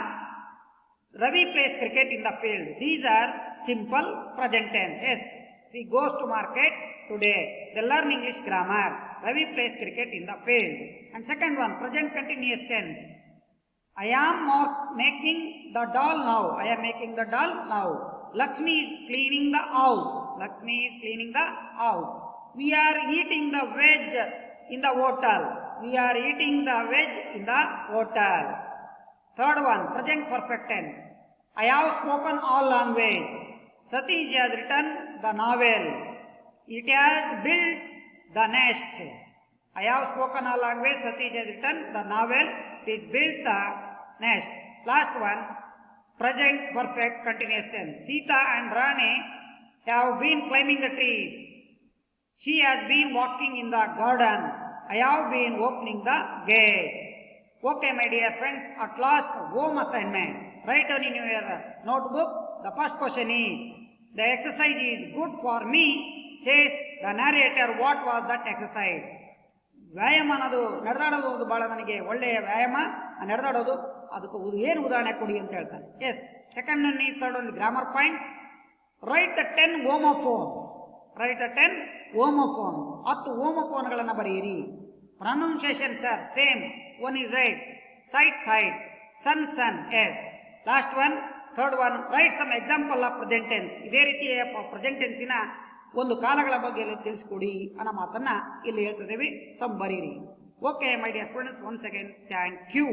Speaker 1: Ravi plays cricket in the field. These are simple present tense. Yes, she goes to market today. They learn English grammar. Ravi plays cricket in the field. And second one, present continuous tense. I am making the doll now. Lakshmi is cleaning the house. We are eating the veg in the hotel. Third one, present perfect tense. I have spoken all language. Satish has written the novel. It has built the nest. I have spoken all language. Satish has written the novel. It built the nest. Last one, present perfect continuous tense. Sita and Rani have been climbing the trees. She has been walking in the garden. I have been opening the gate. Okay, my dear friends, at last, home assignment. Write down in your notebook. The first question is, the exercise is good for me, says the narrator. What was that exercise? ವ್ಯಾಯಾಮ ಅನ್ನೋದು ನಡೆದಾಡೋದು ಒಂದು ಭಾಳ ನನಗೆ ಒಳ್ಳೆಯ ವ್ಯಾಯಾಮ. ನಡೆದಾಡೋದು ಅದಕ್ಕೆ ಏನು ಉದಾಹರಣೆ ಕೊಡಿ ಅಂತ ಹೇಳ್ತಾನೆ. ಎಸ್, ಸೆಕೆಂಡ್ ಒನ್ ಈ ಥರ್ಡ್ ಒಂದು grammar point. Right the 10 homophones. 10 ಹೋಮೋಫೋನ್ಗಳನ್ನು ಬರೆಯಿರಿ. Pronunciation sir same. One is right, side, sun, yes. Last one, third one, write some example of present tense. ಇದೇ ರೀತಿಯ ಪ್ರೆಸೆಂಟ್ ಟೆನ್ಸಿನ ಒಂದು ಕಾಲಗಳ ಬಗ್ಗೆ ತಿಳಿಸ್ಕೊಡಿ ಅನ್ನೋ ಮಾತನ್ನ ಇಲ್ಲಿ ಹೇಳ್ತಿದ್ದೇವೆ. ಬರೀರಿ. Okay my dear students, once again thank you.